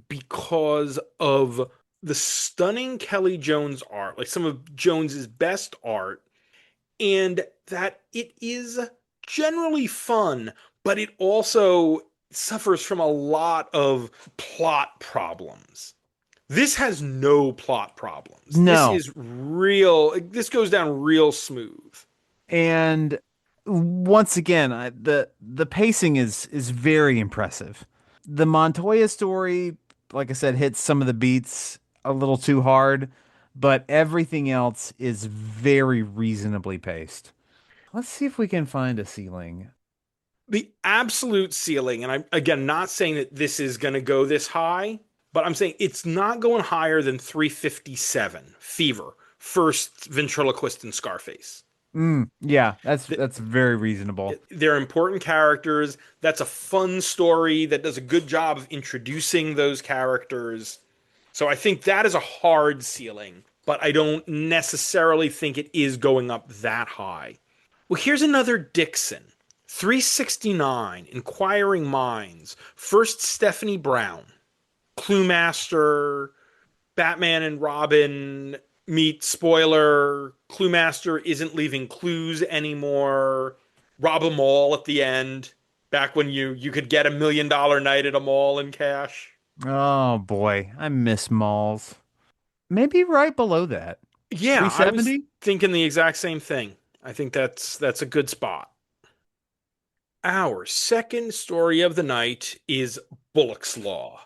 because of the stunning Kelly Jones art, like some of Jones's best art, and that it is generally fun, but it also suffers from a lot of plot problems. This has no plot problems. No. This is real. This goes down real smooth. And once again, the pacing is very impressive. The Montoya story, like I said, hits some of the beats a little too hard, but everything else is very reasonably paced. Let's see if we can find a ceiling. The absolute ceiling, and I'm again not saying that this is going to go this high, but I'm saying it's not going higher than 357. Fever, first ventriloquist in Scarface. Yeah, that's very reasonable. They're important characters. That's a fun story that does a good job of introducing those characters. So I think that is a hard ceiling, but I don't necessarily think it is going up that high. Well, here's another Dixon. 369, Inquiring Minds. First Stephanie Brown. Clue Master, Batman and Robin meet, spoiler, Clue Master isn't leaving clues anymore. Rob a mall at the end, back when you could get $1 million night at a mall in cash. Oh boy, I miss malls. Maybe right below that. Yeah, I was 370? thinking the exact same thing. I think that's a good spot. Our second story of the night is Bullock's Law.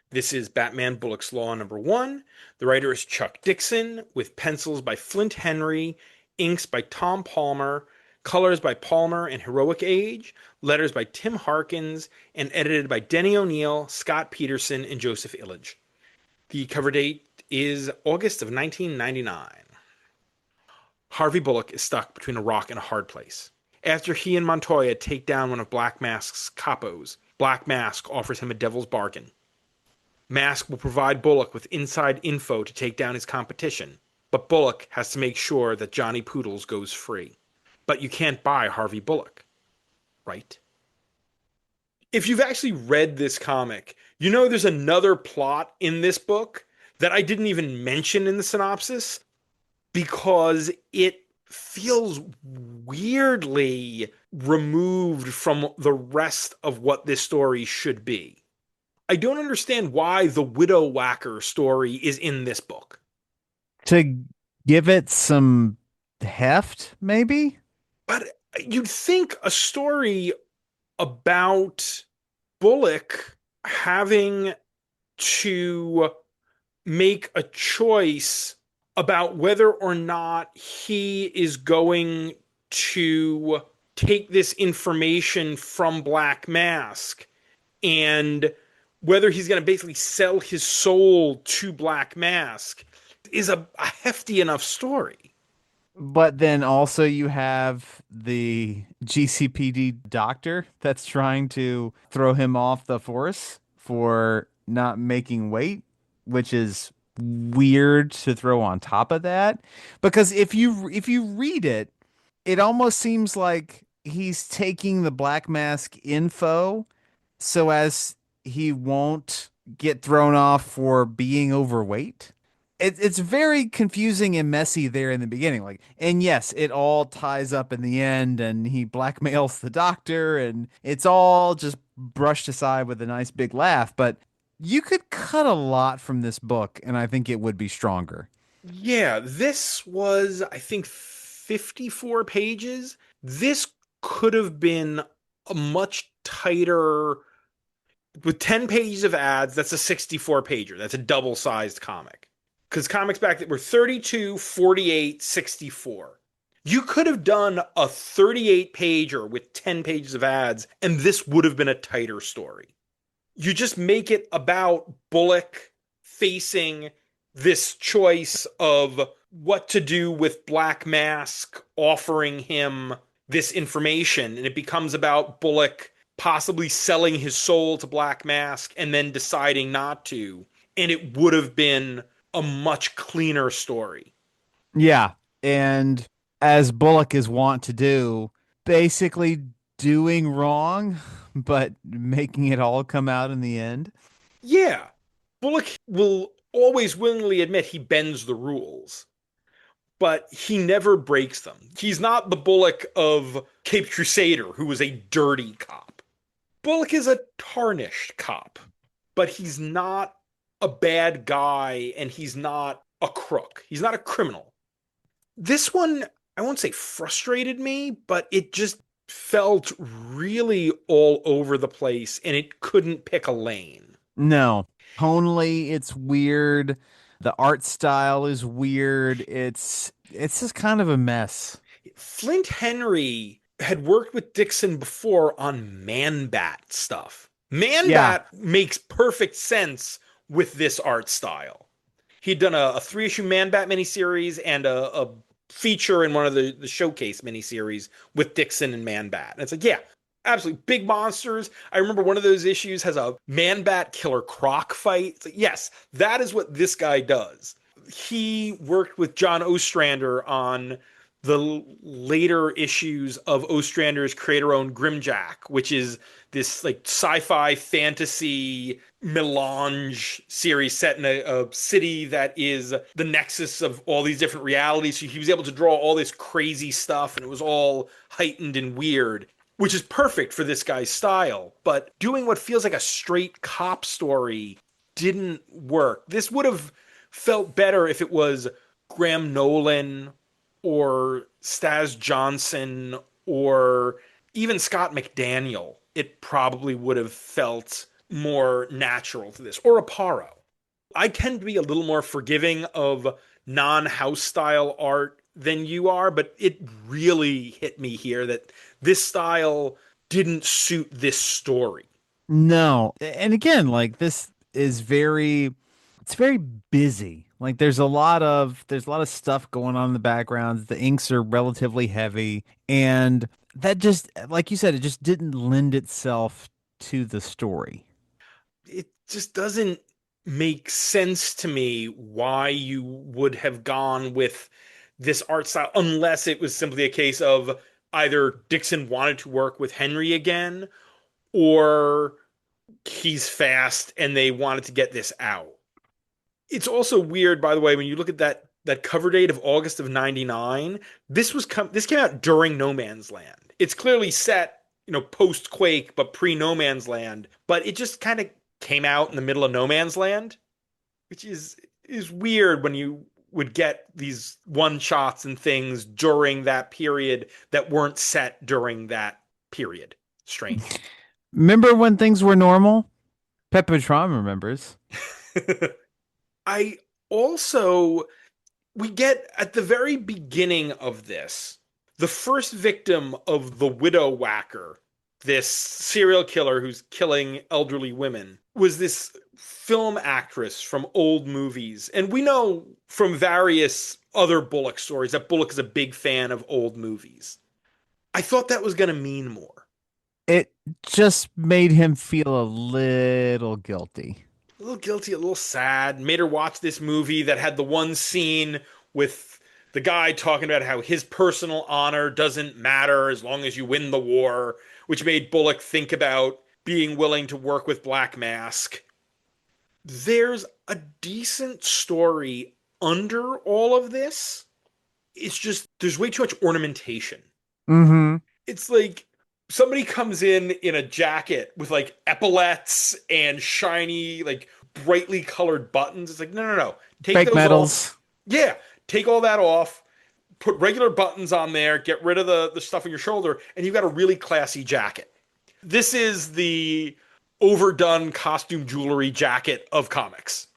This is Batman Bullock's Law number one. The writer is Chuck Dixon, with pencils by Flint Henry, inks by Tom Palmer, colors by Palmer and Heroic Age, letters by Tim Harkins, and edited by Denny O'Neil, Scott Peterson, and Joseph Illidge. The cover date is August of 1999. Harvey Bullock is stuck between a rock and a hard place. After he and Montoya take down one of Black Mask's capos, Black Mask offers him a devil's bargain. Mask will provide Bullock with inside info to take down his competition, but Bullock has to make sure that Johnny Poodles goes free. But you can't buy Harvey Bullock, right? If you've actually read this comic, you know there's another plot in this book that I didn't even mention in the synopsis because it feels weirdly removed from the rest of what this story should be. I don't understand why the Widow Whacker story is in this book. To give it some heft, maybe? But you'd think a story about Bullock having to make a choice about whether or not he is going to take this information from Black Mask and whether he's going to basically sell his soul to Black Mask is a hefty enough story. But then also you have the GCPD doctor that's trying to throw him off the force for not making weight, which is weird to throw on top of that. Because if you read it, it almost seems like he's taking the Black Mask info so as he won't get thrown off for being overweight. It's very confusing and messy there in the beginning. Like, and yes, it all ties up in the end, and he blackmails the doctor, and it's all just brushed aside with a nice big laugh. But you could cut a lot from this book, and I think it would be stronger. Yeah, this was, I think, 54 pages. This could have been a much tighter, with 10 pages of ads, that's a 64 pager. That's a double sized comic. Because comics back that were 32, 48, 64. You could have done a 38 pager with 10 pages of ads, and this would have been a tighter story. You just make it about Bullock facing this choice of what to do with Black Mask offering him this information, and it becomes about Bullock possibly selling his soul to Black Mask and then deciding not to, and it would have been a much cleaner story. Yeah, and as Bullock is wont to do, basically doing wrong, but making it all come out in the end. Yeah, Bullock will always willingly admit he bends the rules, but he never breaks them. He's not the Bullock of Cape Crusader, who was a dirty cop. Bullock is a tarnished cop, but he's not a bad guy and he's not a crook. He's not a criminal. This one, I won't say frustrated me, but it just felt really all over the place and it couldn't pick a lane. No, tonally, it's weird. The art style is weird. It's just kind of a mess. Flint Henry had worked with Dixon before on Man-Bat stuff. Yeah, Man-Bat makes perfect sense with this art style. He'd done a 3-issue Man-Bat miniseries and a feature in one of the showcase miniseries with Dixon and Man-Bat. And it's like, yeah, absolutely big monsters. I remember one of those issues has a Man-Bat Killer Croc fight. It's like, yes, that is what this guy does. He worked with John Ostrander on the later issues of Ostrander's creator-owned Grimjack, which is this like sci-fi fantasy melange series set in a city that is the nexus of all these different realities. So he was able to draw all this crazy stuff, and it was all heightened and weird, which is perfect for this guy's style. But doing what feels like a straight cop story didn't work. This would have felt better if it was Graham Nolan or Stas Johnson or even Scott McDaniel. It probably would have felt more natural to this, or Aparo. I tend to be a little more forgiving of non-house style art than you are, but it really hit me here that this style didn't suit this story. No. And again, like this is it's very busy. Like there's a lot of stuff going on in the background. The inks are relatively heavy, and that just, like you said, it just didn't lend itself to the story. It just doesn't make sense to me why you would have gone with this art style unless it was simply a case of either Dixon wanted to work with Henry again or he's fast and they wanted to get this out. It's also weird, by the way, when you look at that cover date of August of '99. This came out during No Man's Land. It's clearly set, post Quake, but pre No Man's Land. But it just kind of came out in the middle of No Man's Land, which is weird when you would get these one shots and things during that period that weren't set during that period. Strange. Remember when things were normal? Pepatron remembers. I also, we get at the very beginning of this, the first victim of the widow whacker, this serial killer who's killing elderly women, was this film actress from old movies. And we know from various other Bullock stories that Bullock is a big fan of old movies. I thought that was going to mean more. It just made him feel a little guilty. A little guilty, a little sad. Made her watch this movie that had the one scene with the guy talking about how his personal honor doesn't matter as long as you win the war, which made Bullock think about being willing to work with Black Mask. There's a decent story under all of this. It's just, there's way too much ornamentation. Mm-hmm. It's like somebody comes in a jacket with like epaulets and shiny, like brightly colored buttons. It's like, no. Take Fake those medals. off. Yeah. Take all that off. Put regular buttons on there. Get rid of the stuff on your shoulder. And you've got a really classy jacket. This is the overdone costume jewelry jacket of comics.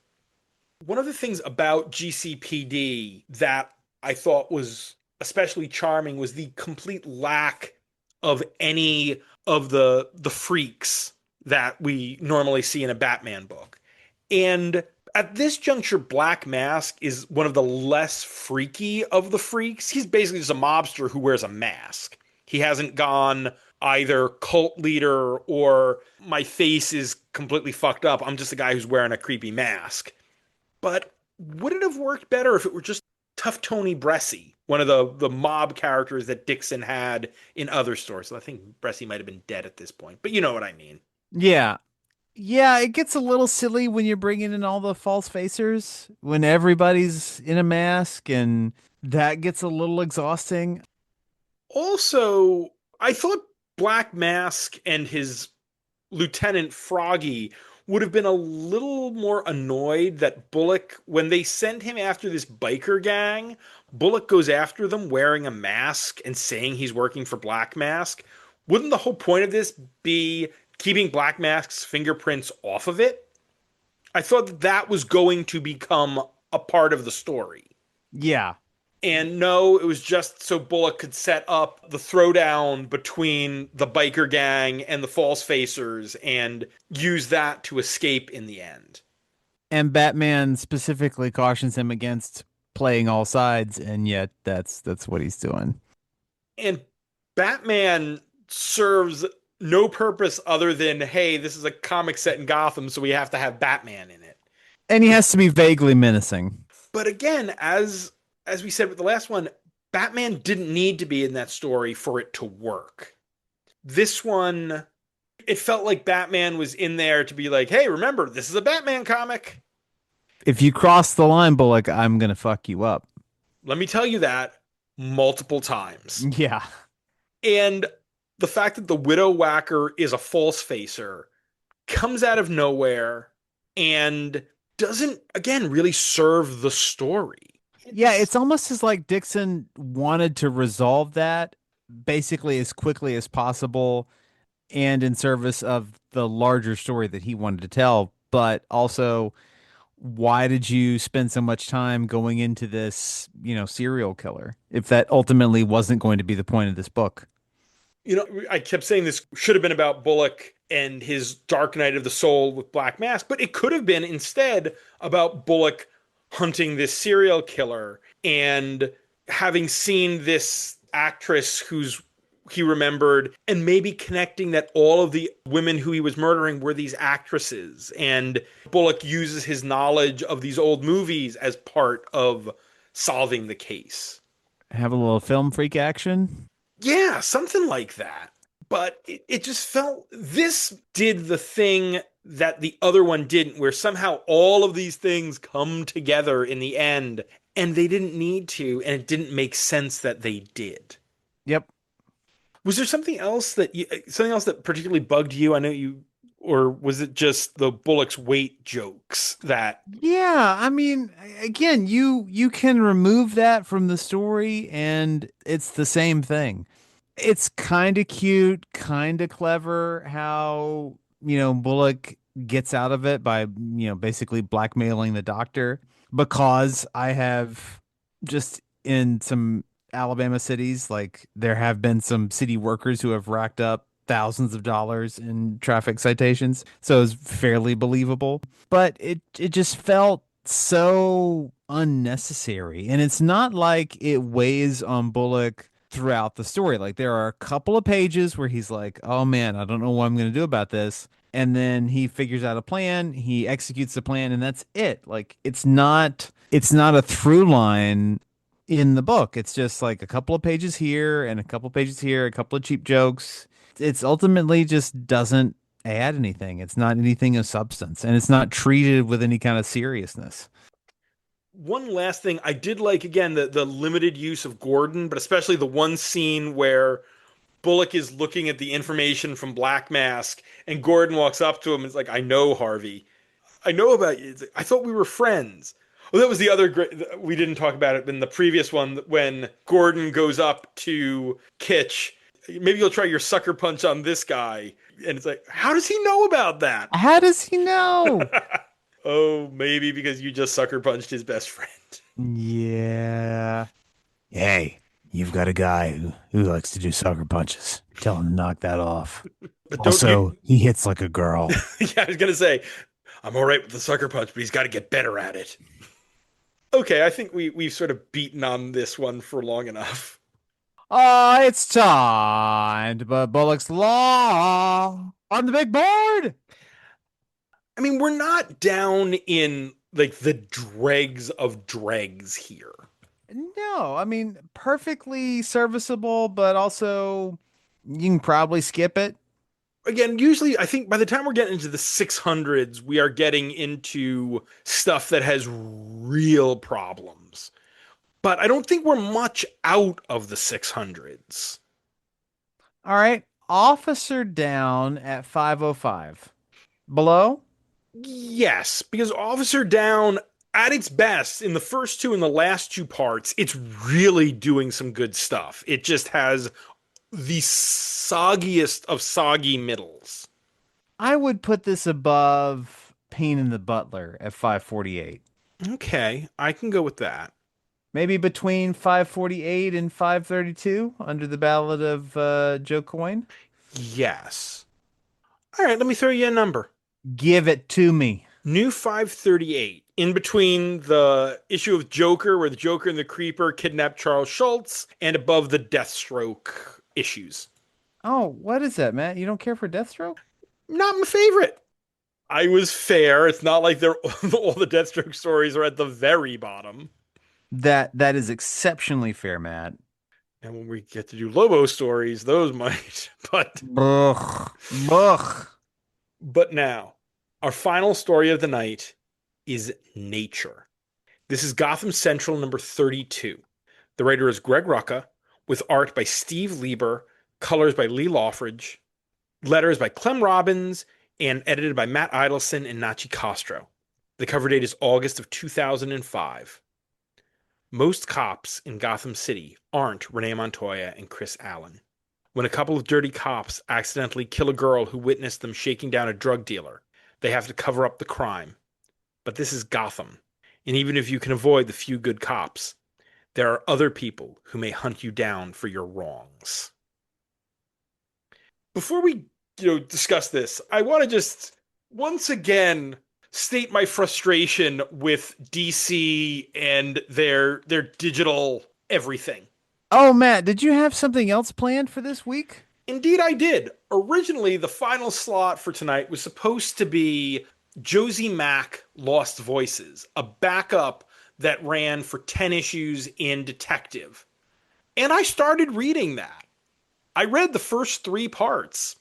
One of the things about GCPD that I thought was especially charming was the complete lack of any of the freaks that we normally see in a Batman book. And at this juncture, Black Mask is one of the less freaky of the freaks. He's basically just a mobster who wears a mask. He hasn't gone either cult leader or my face is completely fucked up. I'm just a guy who's wearing a creepy mask. But would it have worked better if it were just Tough Tony Bressie, one of the mob characters that Dixon had in other stories? So I think Bressie might have been dead at this point, but you know what I mean. Yeah. Yeah, it gets a little silly when you're bringing in all the false facers, when everybody's in a mask, and that gets a little exhausting. Also, I thought Black Mask and his Lieutenant Froggy would have been a little more annoyed that Bullock, when they send him after this biker gang, Bullock goes after them wearing a mask and saying he's working for Black Mask. Wouldn't the whole point of this be keeping Black Mask's fingerprints off of it? I thought that was going to become a part of the story. Yeah. And no, it was just so Bullock could set up the throwdown between the biker gang and the false facers and use that to escape in the end. And Batman specifically cautions him against playing all sides, and yet that's what he's doing. And Batman serves no purpose other than, hey, this is a comic set in Gotham, so we have to have Batman in it. And he has to be vaguely menacing. But again, as we said with the last one, Batman didn't need to be in that story for it to work. This one, it felt like Batman was in there to be like, hey, remember, this is a Batman comic. If you cross the line, Bullock, I'm gonna fuck you up. Let me tell you that multiple times. Yeah. And the fact that the Widow Whacker is a false facer comes out of nowhere and doesn't, again, really serve the story. Yeah, it's almost as like Dixon wanted to resolve that basically as quickly as possible and in service of the larger story that he wanted to tell. But also, why did you spend so much time going into this, serial killer if that ultimately wasn't going to be the point of this book? I kept saying this should have been about Bullock and his Dark Night of the Soul with Black Mask, but it could have been instead about Bullock hunting this serial killer and having seen this actress who's he remembered and maybe connecting that all of the women who he was murdering were these actresses. And Bullock uses his knowledge of these old movies as part of solving the case. Have a little film freak action? Yeah, something like that. But it just felt this did the thing that the other one didn't, where somehow all of these things come together in the end and they didn't need to, and it didn't make sense that they did. Yep. Was there something else that particularly bugged you? I know you, or was it just the Bullock's weight jokes that? Yeah, I mean, again, you can remove that from the story and it's the same thing. It's kind of cute, kind of clever how, Bullock gets out of it by, basically blackmailing the doctor because I have just in some Alabama cities, like there have been some city workers who have racked up thousands of dollars in traffic citations. So it's fairly believable, but it just felt so unnecessary. And it's not like it weighs on Bullock throughout the story. Like there are a couple of pages where he's like, "Oh man, I don't know what I'm going to do about this." And then he figures out a plan, he executes the plan, and that's it. Like it's not a through line in the book. It's just like a couple of pages here and a couple of pages here, a couple of cheap jokes. It's ultimately just doesn't add anything. It's not anything of substance, and it's not treated with any kind of seriousness. One last thing, I did like again the limited use of Gordon, but especially the one scene where Bullock is looking at the information from Black Mask, and Gordon walks up to him and is like, "I know, Harvey. I know about you. I thought we were friends." Well, that was the other great. We didn't talk about it in the previous one when Gordon goes up to Kitch. Maybe you'll try your sucker punch on this guy, and it's like, how does he know about that? How does he know? Oh, maybe because you just sucker punched his best friend. Yeah. Hey, you've got a guy who likes to do sucker punches. Tell him to knock that off. But don't Also, he hits like a girl. yeah, I was gonna say, I'm all right with the sucker punch, but he's got to get better at it. Okay, I think we've sort of beaten on this one for long enough. It's time to put Bullock's Law on the big board. I mean, we're not down in like the dregs of dregs here. No, I mean, perfectly serviceable, but also you can probably skip it. Again, usually I think by the time we're getting into the 600s, we are getting into stuff that has real problems. But I don't think we're much out of the 600s. All right. Officer down at 505. Below? Yes, because Officer Down, at its best, in the first two and the last two parts, it's really doing some good stuff. It just has the soggiest of soggy middles. I would put this above Pain and the Butler at 548. Okay, I can go with that. Maybe between 548 and 532 under the Ballad of Joe Coyne. Yes. All right, let me throw you a number. Give it to me. New 538, in between the issue of Joker, where the Joker and the Creeper kidnap Charles Schultz, and above the Deathstroke issues. Oh, what is that, Matt? You don't care for Deathstroke? Not my favorite. I was fair. It's not like they're all the Deathstroke stories are at the very bottom. That is exceptionally fair, Matt. And when we get to do Lobo stories, those might. Ugh. Ugh. But now, our final story of the night is Nature. This is Gotham Central number 32. The writer is Greg Rucka, with art by Steve Lieber, colors by Lee Loffridge, letters by Clem Robbins, and edited by Matt Idelson and Nachi Castro. The cover date is August of 2005. Most cops in Gotham City aren't Renee Montoya and Chris Allen. When a couple of dirty cops accidentally kill a girl who witnessed them shaking down a drug dealer, they have to cover up the crime. But this is Gotham, and even if you can avoid the few good cops, there are other people who may hunt you down for your wrongs. Before we discuss this, I want to just once again state my frustration with DC and their digital everything. Oh, Matt, did you have something else planned for this week? Indeed, I did. Originally, the final slot for tonight was supposed to be Josie Mack Lost Voices, a backup that ran for 10 issues in Detective. And I started reading that. I read the first 3 parts.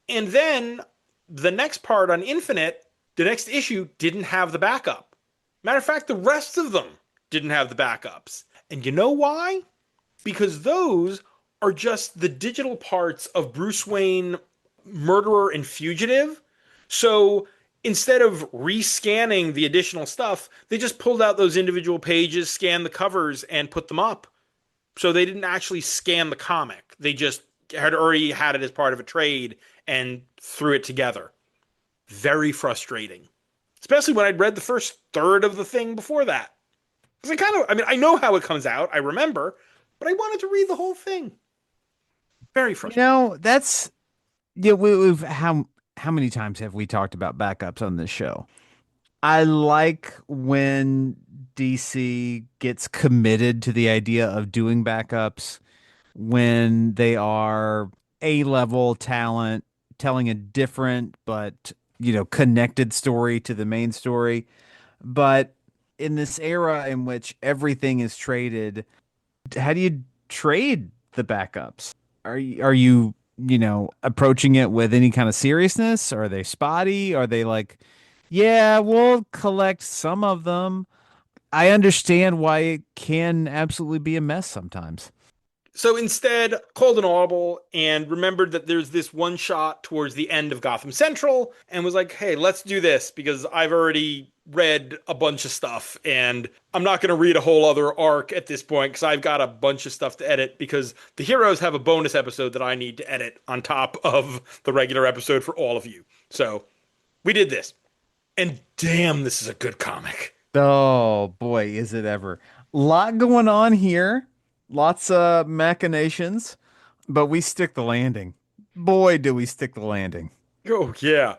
And then the next part on Infinite, the next issue, didn't have the backup. Matter of fact, the rest of them didn't have the backups. And you know why? Because those are just the digital parts of Bruce Wayne, Murderer, and Fugitive. So instead of rescanning the additional stuff, they just pulled out those individual pages, scanned the covers, and put them up. So they didn't actually scan the comic. They just had already had it as part of a trade and threw it together. Very frustrating. Especially when I'd read the first third of the thing before that. Because I know how it comes out. I remember. But I wanted to read the whole thing. Very frustrating. That's we've how many times have we talked about backups on this show? I like when DC gets committed to the idea of doing backups when they are A-level talent telling a different but connected story to the main story. But in this era in which everything is traded, how do you trade the backups? Are you approaching it with any kind of seriousness? Are they spotty? Are they like, yeah, we'll collect some of them? I understand why it can absolutely be a mess sometimes. So instead, called an audible and remembered that there's this one shot towards the end of Gotham Central and was like, hey, let's do this because I've already read a bunch of stuff and I'm not going to read a whole other arc at this point because I've got a bunch of stuff to edit because the heroes have a bonus episode that I need to edit on top of the regular episode for all of you. So we did this. And damn, this is a good comic. Oh boy, is it ever. Lot going on here. Lots of machinations, but we stick the landing. Boy, do we stick the landing. Oh, yeah.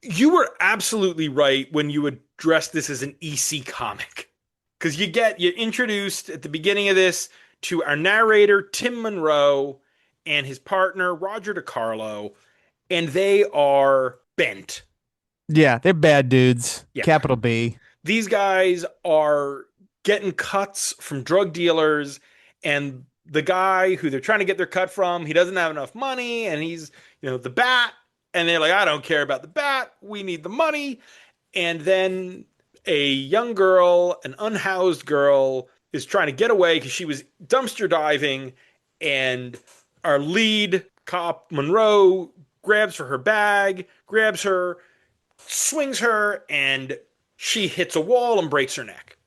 You were absolutely right when you addressed this as an EC comic. Because you're introduced at the beginning of this to our narrator, Tim Monroe, and his partner, Roger DiCarlo, and they are bent. Yeah, they're bad dudes. Yeah. Capital B. These guys are getting cuts from drug dealers, and the guy who they're trying to get their cut from, he doesn't have enough money, and he's, the bat, and they're like, I don't care about the bat, we need the money. And then a young girl, an unhoused girl, is trying to get away because she was dumpster diving, and our lead cop, Monroe, grabs for her bag, grabs her, swings her, and she hits a wall and breaks her neck.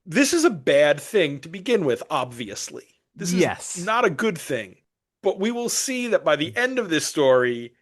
This is a bad thing to begin with, obviously. This is not a good thing. But we will see that by the end of this story,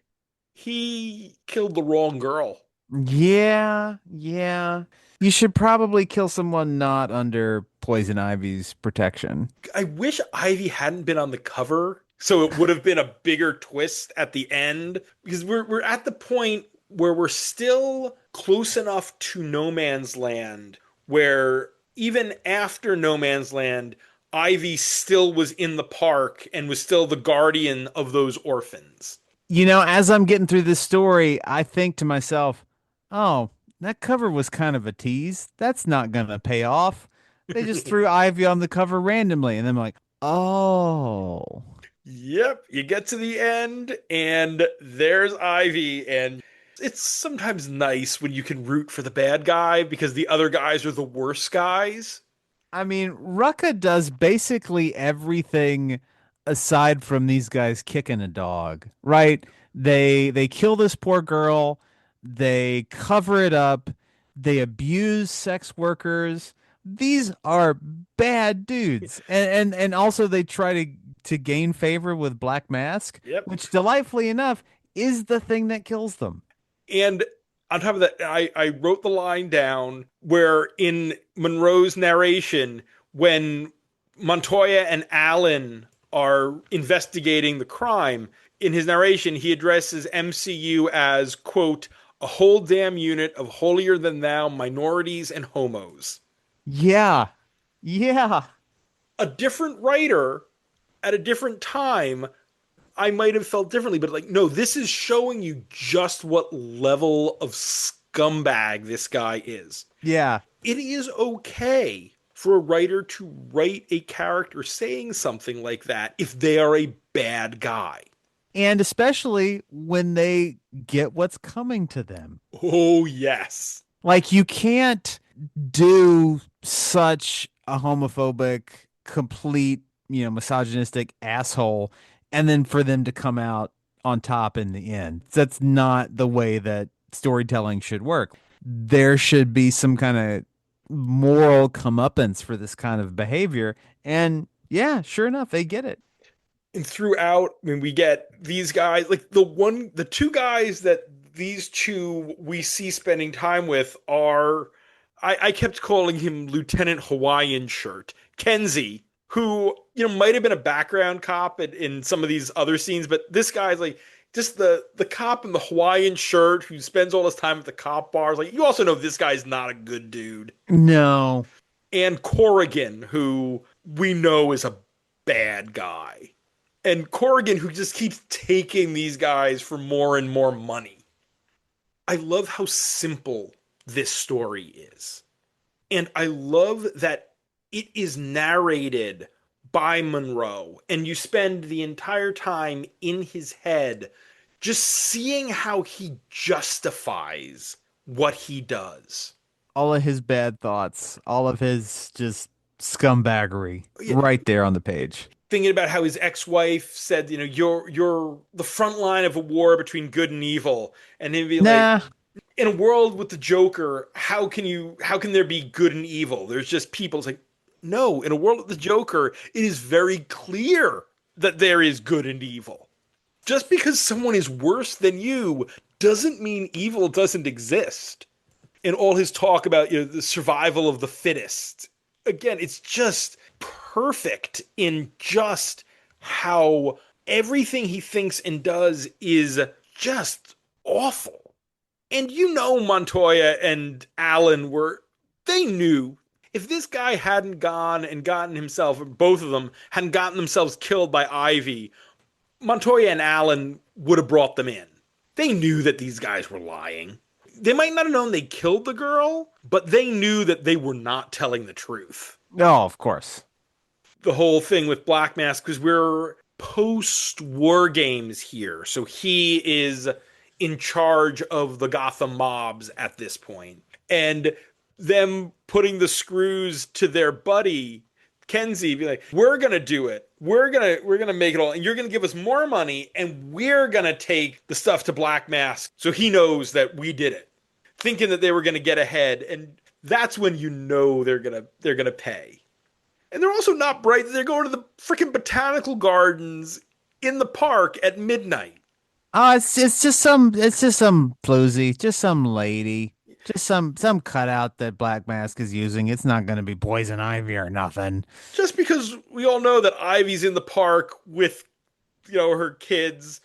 he killed the wrong girl. Yeah. You should probably kill someone not under Poison Ivy's protection. I wish Ivy hadn't been on the cover, so it would have been a bigger twist at the end. Because we're at the point where we're still close enough to No Man's Land where even after No Man's Land, Ivy still was in the park and was still the guardian of those orphans. As I'm getting through this story, I think to myself, oh, that cover was kind of a tease. That's not going to pay off. They just threw Ivy on the cover randomly. And I'm like, Oh. Yep, you get to the end and there's Ivy, and it's sometimes nice when you can root for the bad guy because the other guys are the worst guys. I mean, Rucka does basically everything aside from these guys kicking a dog, right? They kill this poor girl, they cover it up, they abuse sex workers. These are bad dudes. And also they try to gain favor with Black Mask, Yep. which delightfully enough is the thing that kills them. And on top of that, I wrote the line down where in Monroe's narration, when Montoya and Allen are investigating the crime, in his narration, he addresses MCU as, quote, a whole damn unit of holier than thou minorities and homos. Yeah. Yeah. A different writer at a different time, I might have felt differently, but like, no, this is showing you just what level of scumbag this guy is. Yeah. It is okay for a writer to write a character saying something like that if they are a bad guy. And especially when they get what's coming to them. Oh, yes. Like you can't do such a homophobic, complete, misogynistic asshole and then for them to come out on top in the end. That's not the way that storytelling should work. There should be some kind of moral comeuppance for this kind of behavior. And yeah, sure enough, they get it. And throughout, I mean, we get these guys, like the two guys that these two we see spending time with are, I kept calling him Lieutenant Hawaiian Shirt, Kenzie, who, might have been a background cop in some of these other scenes, but this guy's like just the cop in the Hawaiian shirt who spends all his time at the cop bars. Like, you also know this guy's not a good dude. No. And Corrigan, who we know is a bad guy. And Corrigan, who just keeps taking these guys for more and more money. I love how simple this story is. And I love that it is narrated by Monroe. And you spend the entire time in his head just seeing how he justifies what he does. All of his bad thoughts, all of his just scumbaggery right there on the page. Thinking about how his ex-wife said, you're the front line of a war between good and evil, and he'd be Nah. like, in a world with the Joker, how can there be good and evil? There's just people. It's like, no, in a world with the Joker, it is very clear that there is good and evil. Just because someone is worse than you doesn't mean evil doesn't exist. And all his talk about, the survival of the fittest. Again, it's just perfect in just how everything he thinks and does is just awful. And Montoya and Allen they knew if this guy hadn't gone and gotten himself, both of them hadn't gotten themselves killed by Ivy, Montoya and Allen would have brought them in. They knew that these guys were lying. They might not have known they killed the girl, but they knew that they were not telling the truth. No, of course. The whole thing with Black Mask, because we're post-war games here. So he is in charge of the Gotham mobs at this point. And them putting the screws to their buddy, Kenzie, be like, we're going to do it. We're going to make it all. And you're going to give us more money. And we're going to take the stuff to Black Mask. So he knows that we did it. Thinking that they were going to get ahead. And that's when they're going to pay. And they're also not bright. They're going to the freaking botanical gardens in the park at midnight. It's just some floozy, just some lady, just some cutout that Black Mask is using. It's not going to be poison ivy or nothing. Just because we all know that Ivy's in the park with, her kids.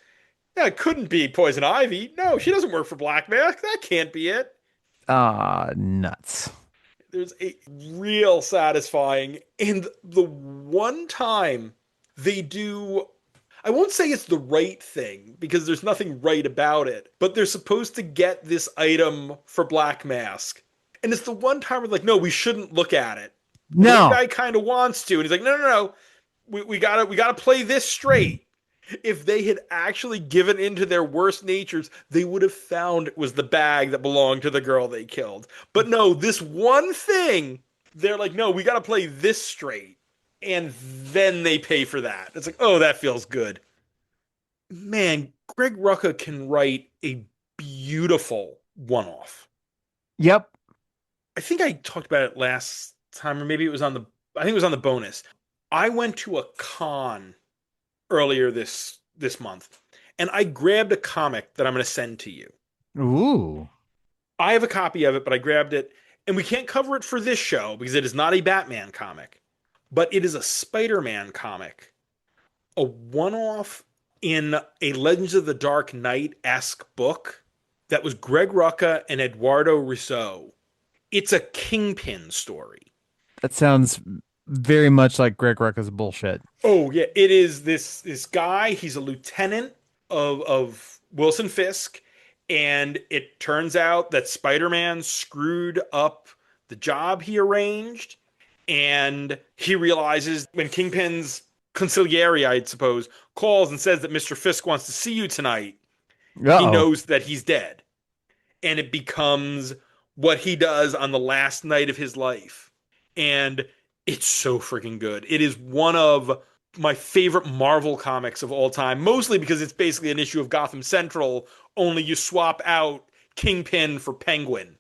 Yeah, it couldn't be poison ivy. No, she doesn't work for Black Mask. That can't be it. Nuts. There's a real satisfying, and the one time they do, I won't say it's the right thing because there's nothing right about it, but they're supposed to get this item for Black Mask. And it's the one time where like, no, we shouldn't look at it. No. The guy kind of wants to, and he's like, no. we gotta play this straight. If they had actually given into their worst natures, they would have found it was the bag that belonged to the girl they killed. But no, this one thing, they're like, no, we got to play this straight. And then they pay for that. It's like, oh, that feels good. Man, Greg Rucka can write a beautiful one off. Yep. I think I talked about it last time, or maybe I think it was on the bonus. I went to a con earlier this month, and I grabbed a comic that I'm going to send to you. Ooh. I have a copy of it, but I grabbed it, and we can't cover it for this show because it is not a Batman comic, but it is a Spider-Man comic, a one-off in a Legends of the Dark Knight-esque book that was Greg Rucka and Eduardo Rousseau. It's a Kingpin story. That sounds very much like Greg Rucka's bullshit. Oh yeah, it is this guy. He's a lieutenant of Wilson Fisk, and it turns out that Spider-Man screwed up the job he arranged, and he realizes when Kingpin's consigliere, I suppose, calls and says that Mr. Fisk wants to see you tonight, he Uh-oh. knows that he's dead, and it becomes what he does on the last night of his life, and it's so freaking good. It is one of my favorite Marvel comics of all time, mostly because it's basically an issue of Gotham Central, only you swap out Kingpin for Penguin.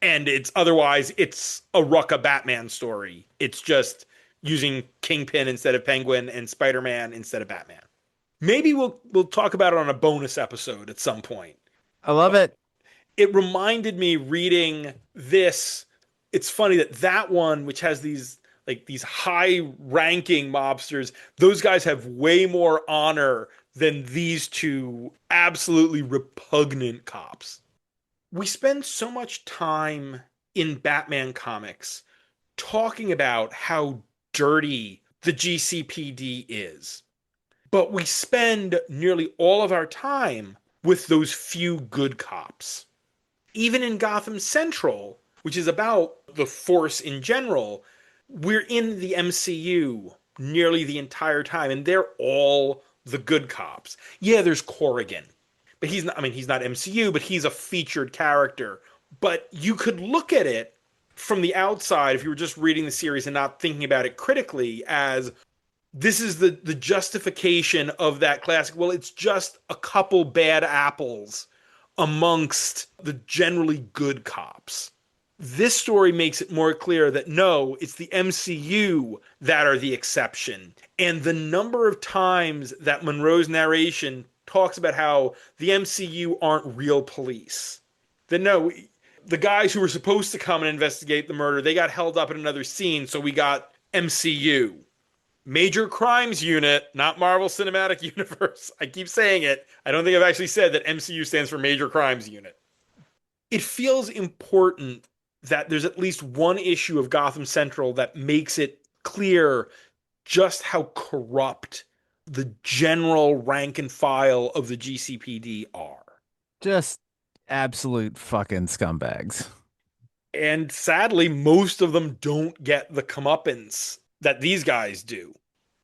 And it's a Rucka Batman story. It's just using Kingpin instead of Penguin and Spider-Man instead of Batman. Maybe we'll talk about it on a bonus episode at some point. I love it. It reminded me reading this. It's funny that one, which has these high-ranking mobsters, those guys have way more honor than these two absolutely repugnant cops. We spend so much time in Batman comics talking about how dirty the GCPD is, but we spend nearly all of our time with those few good cops. Even in Gotham Central, which is about the force in general, we're in the MCU nearly the entire time, and they're all the good cops. Yeah, there's Corrigan, but he's not MCU, but he's a featured character. But you could look at it from the outside, if you were just reading the series and not thinking about it critically, as this is the justification of that classic. Well, it's just a couple bad apples amongst the generally good cops. This story makes it more clear that no, it's the MCU that are the exception. And the number of times that Monroe's narration talks about how the MCU aren't real police. That no, the guys who were supposed to come and investigate the murder, they got held up in another scene, so we got MCU. Major Crimes Unit, not Marvel Cinematic Universe. I keep saying it. I don't think I've actually said that MCU stands for Major Crimes Unit. It feels important that there's at least one issue of Gotham Central that makes it clear just how corrupt the general rank and file of the GCPD are. Just absolute fucking scumbags. And sadly, most of them don't get the comeuppance that these guys do.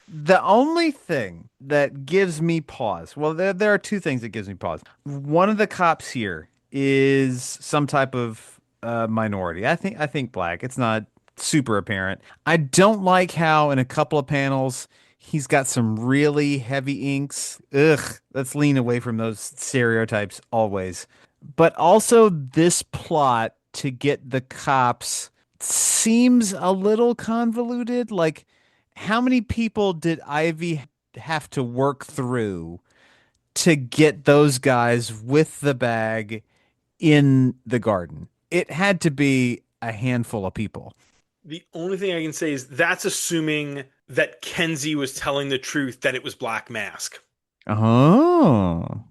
The only thing that gives me pause, well, there are two things that gives me pause. One of the cops here is some type of minority. I think black. It's not super apparent. I don't like how in a couple of panels he's got some really heavy inks. Ugh, let's lean away from those stereotypes always. But also this plot to get the cops seems a little convoluted. Like, how many people did Ivy have to work through to get those guys with the bag in the garden? It had to be a handful of people. The only thing I can say is that's assuming that Kenzie was telling the truth that it was Black Mask. Oh.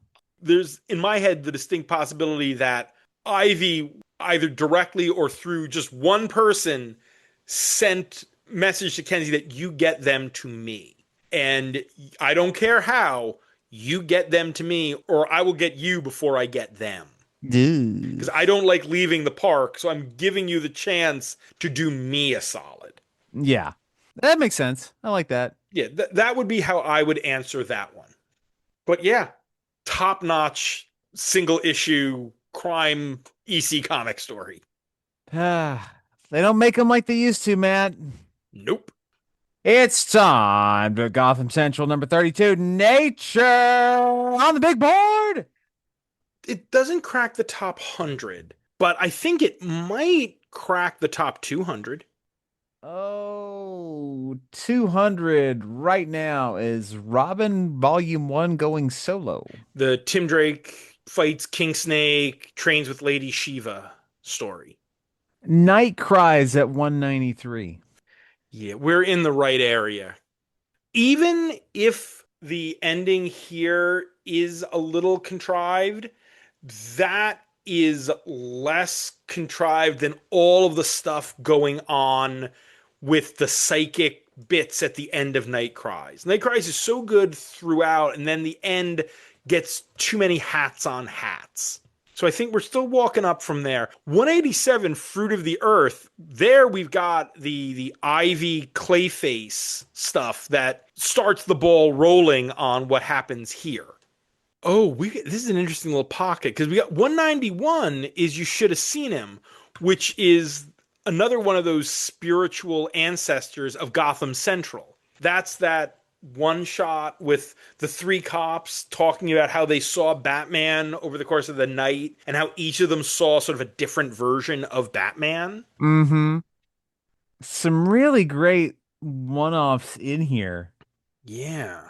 There's, in my head, the distinct possibility that Ivy, either directly or through just one person, sent message to Kenzie that you get them to me. And I don't care how, you get them to me, or I will get you before I get them. Dude. Because I don't like leaving the park, so I'm giving you the chance to do me a solid. Yeah. That makes sense. I like that. Yeah, that would be how I would answer that one. But yeah, top-notch single issue crime EC comic story. They don't make them like they used to, Matt. Nope. It's time to Gotham Central number 32, Nature on the big board. It doesn't crack the top 100, but I think it might crack the top 200. Oh, 200 right now is Robin Volume 1 going solo. The Tim Drake fights King Snake, trains with Lady Shiva story. Night Cries at 193. Yeah, we're in the right area. Even if the ending here is a little contrived, that is less contrived than all of the stuff going on with the psychic bits at the end of Night Cries. Night Cries is so good throughout, and then the end gets too many hats on hats. So I think we're still walking up from there. 187, Fruit of the Earth. There we've got the Ivy Clayface stuff that starts the ball rolling on what happens here. Oh, this is an interesting little pocket because we got 191 is You Should Have Seen Him, which is another one of those spiritual ancestors of Gotham Central. That's that one shot with the three cops talking about how they saw Batman over the course of the night and how each of them saw sort of a different version of Batman. Mm-hmm. Some really great one-offs in here. Yeah.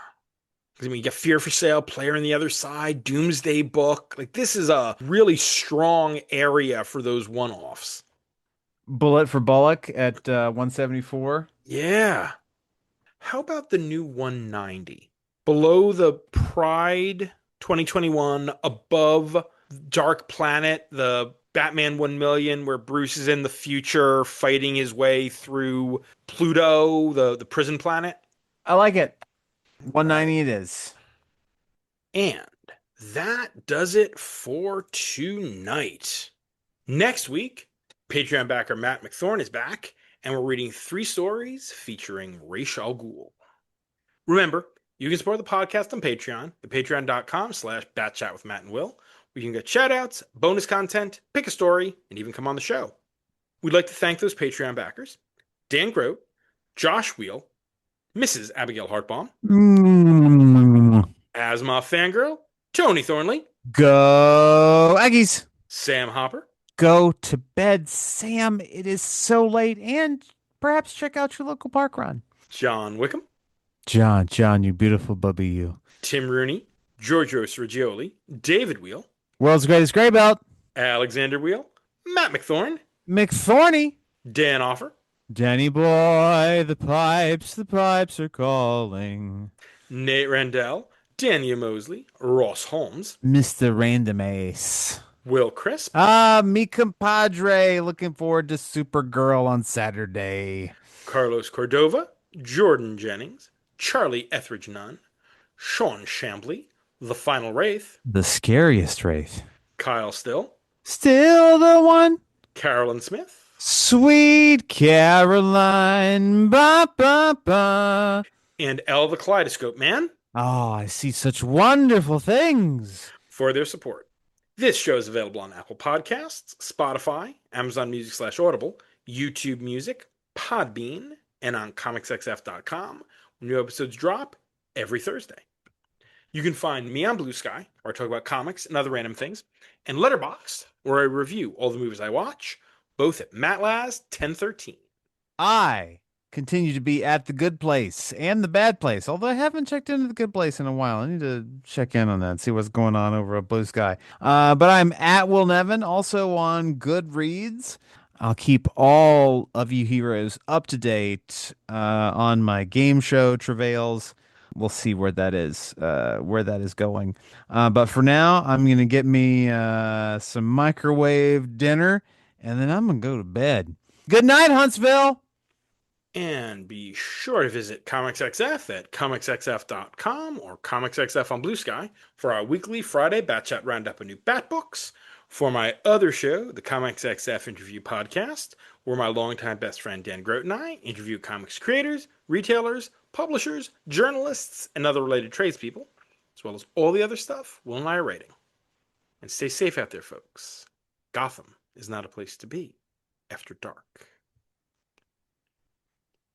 I mean, you got Fear for Sale, Player on the Other Side, Doomsday Book. Like, this is a really strong area for those one-offs. Bullet for Bullock at 174. Yeah. How about the new 190? Below the Pride 2021, above Dark Planet, the Batman 1 million, where Bruce is in the future fighting his way through Pluto, the prison planet. I like it. 190 it is. And that does it for tonight. Next week, Patreon backer Matt McThorne is back, and we're reading 3 stories featuring Ra's al Ghul. Remember, you can support the podcast on Patreon at patreon.com/batchat with Matt and Will. We can get shoutouts, bonus content, pick a story, and even come on the show. We'd like to thank those Patreon backers: Dan Grote, Josh Wheel, Mrs. Abigail Hartbaum, Asma Fangirl, Tony Thornley, Go Aggies. Sam Hopper, Go to bed, Sam. It is so late. And perhaps check out your local park run. John Wickham, John, you beautiful bubby, you. Tim Rooney, Giorgio Sergioli, David Wheel, World's greatest gray belt, Alexander Wheel, Matt McThorne, McThorny, Dan Offer, Danny boy, the pipes are calling. Nate Randell, Dania Mosley, Ross Holmes, Mr. Random Ace. Will Crisp, Me compadre, looking forward to Supergirl on Saturday. Carlos Cordova, Jordan Jennings, Charlie Etheridge Nunn, Sean Shambly, The Final Wraith, The scariest wraith. Kyle Still, Still the one. Carolyn Smith, Sweet Caroline. Ba, ba, ba. and Elle the Kaleidoscope Man Oh, I see such wonderful things. for their support. This show is available on Apple Podcasts, Spotify, Amazon Music /Audible, YouTube Music, Podbean, and on comicsxf.com. New episodes drop every Thursday. You can find me on Blue Sky, where I talk about comics and other random things, and Letterboxd, where I review all the movies I watch, both at MattLaz1013. I continue to be at the good place and the bad place, although I haven't checked into the good place in a while. I need to check in on that and see what's going on over at Blue Sky. But I'm at Will Nevin, also on Goodreads. I'll keep all of you heroes up to date on my game show travails. We'll see where that is going. But for now, I'm gonna get me some microwave dinner, and then I'm gonna go to bed. Good night, Huntsville. And be sure to visit ComicsXF at comicsxf.com or ComicsXF on Blue Sky for our weekly Friday Bat Chat roundup of new Bat books. For my other show, the ComicsXF Interview Podcast, where my longtime best friend Dan Grote and I interview comics creators, retailers, publishers, journalists, and other related tradespeople, as well as all the other stuff Will and I are writing. And stay safe out there, folks. Gotham is not a place to be after dark.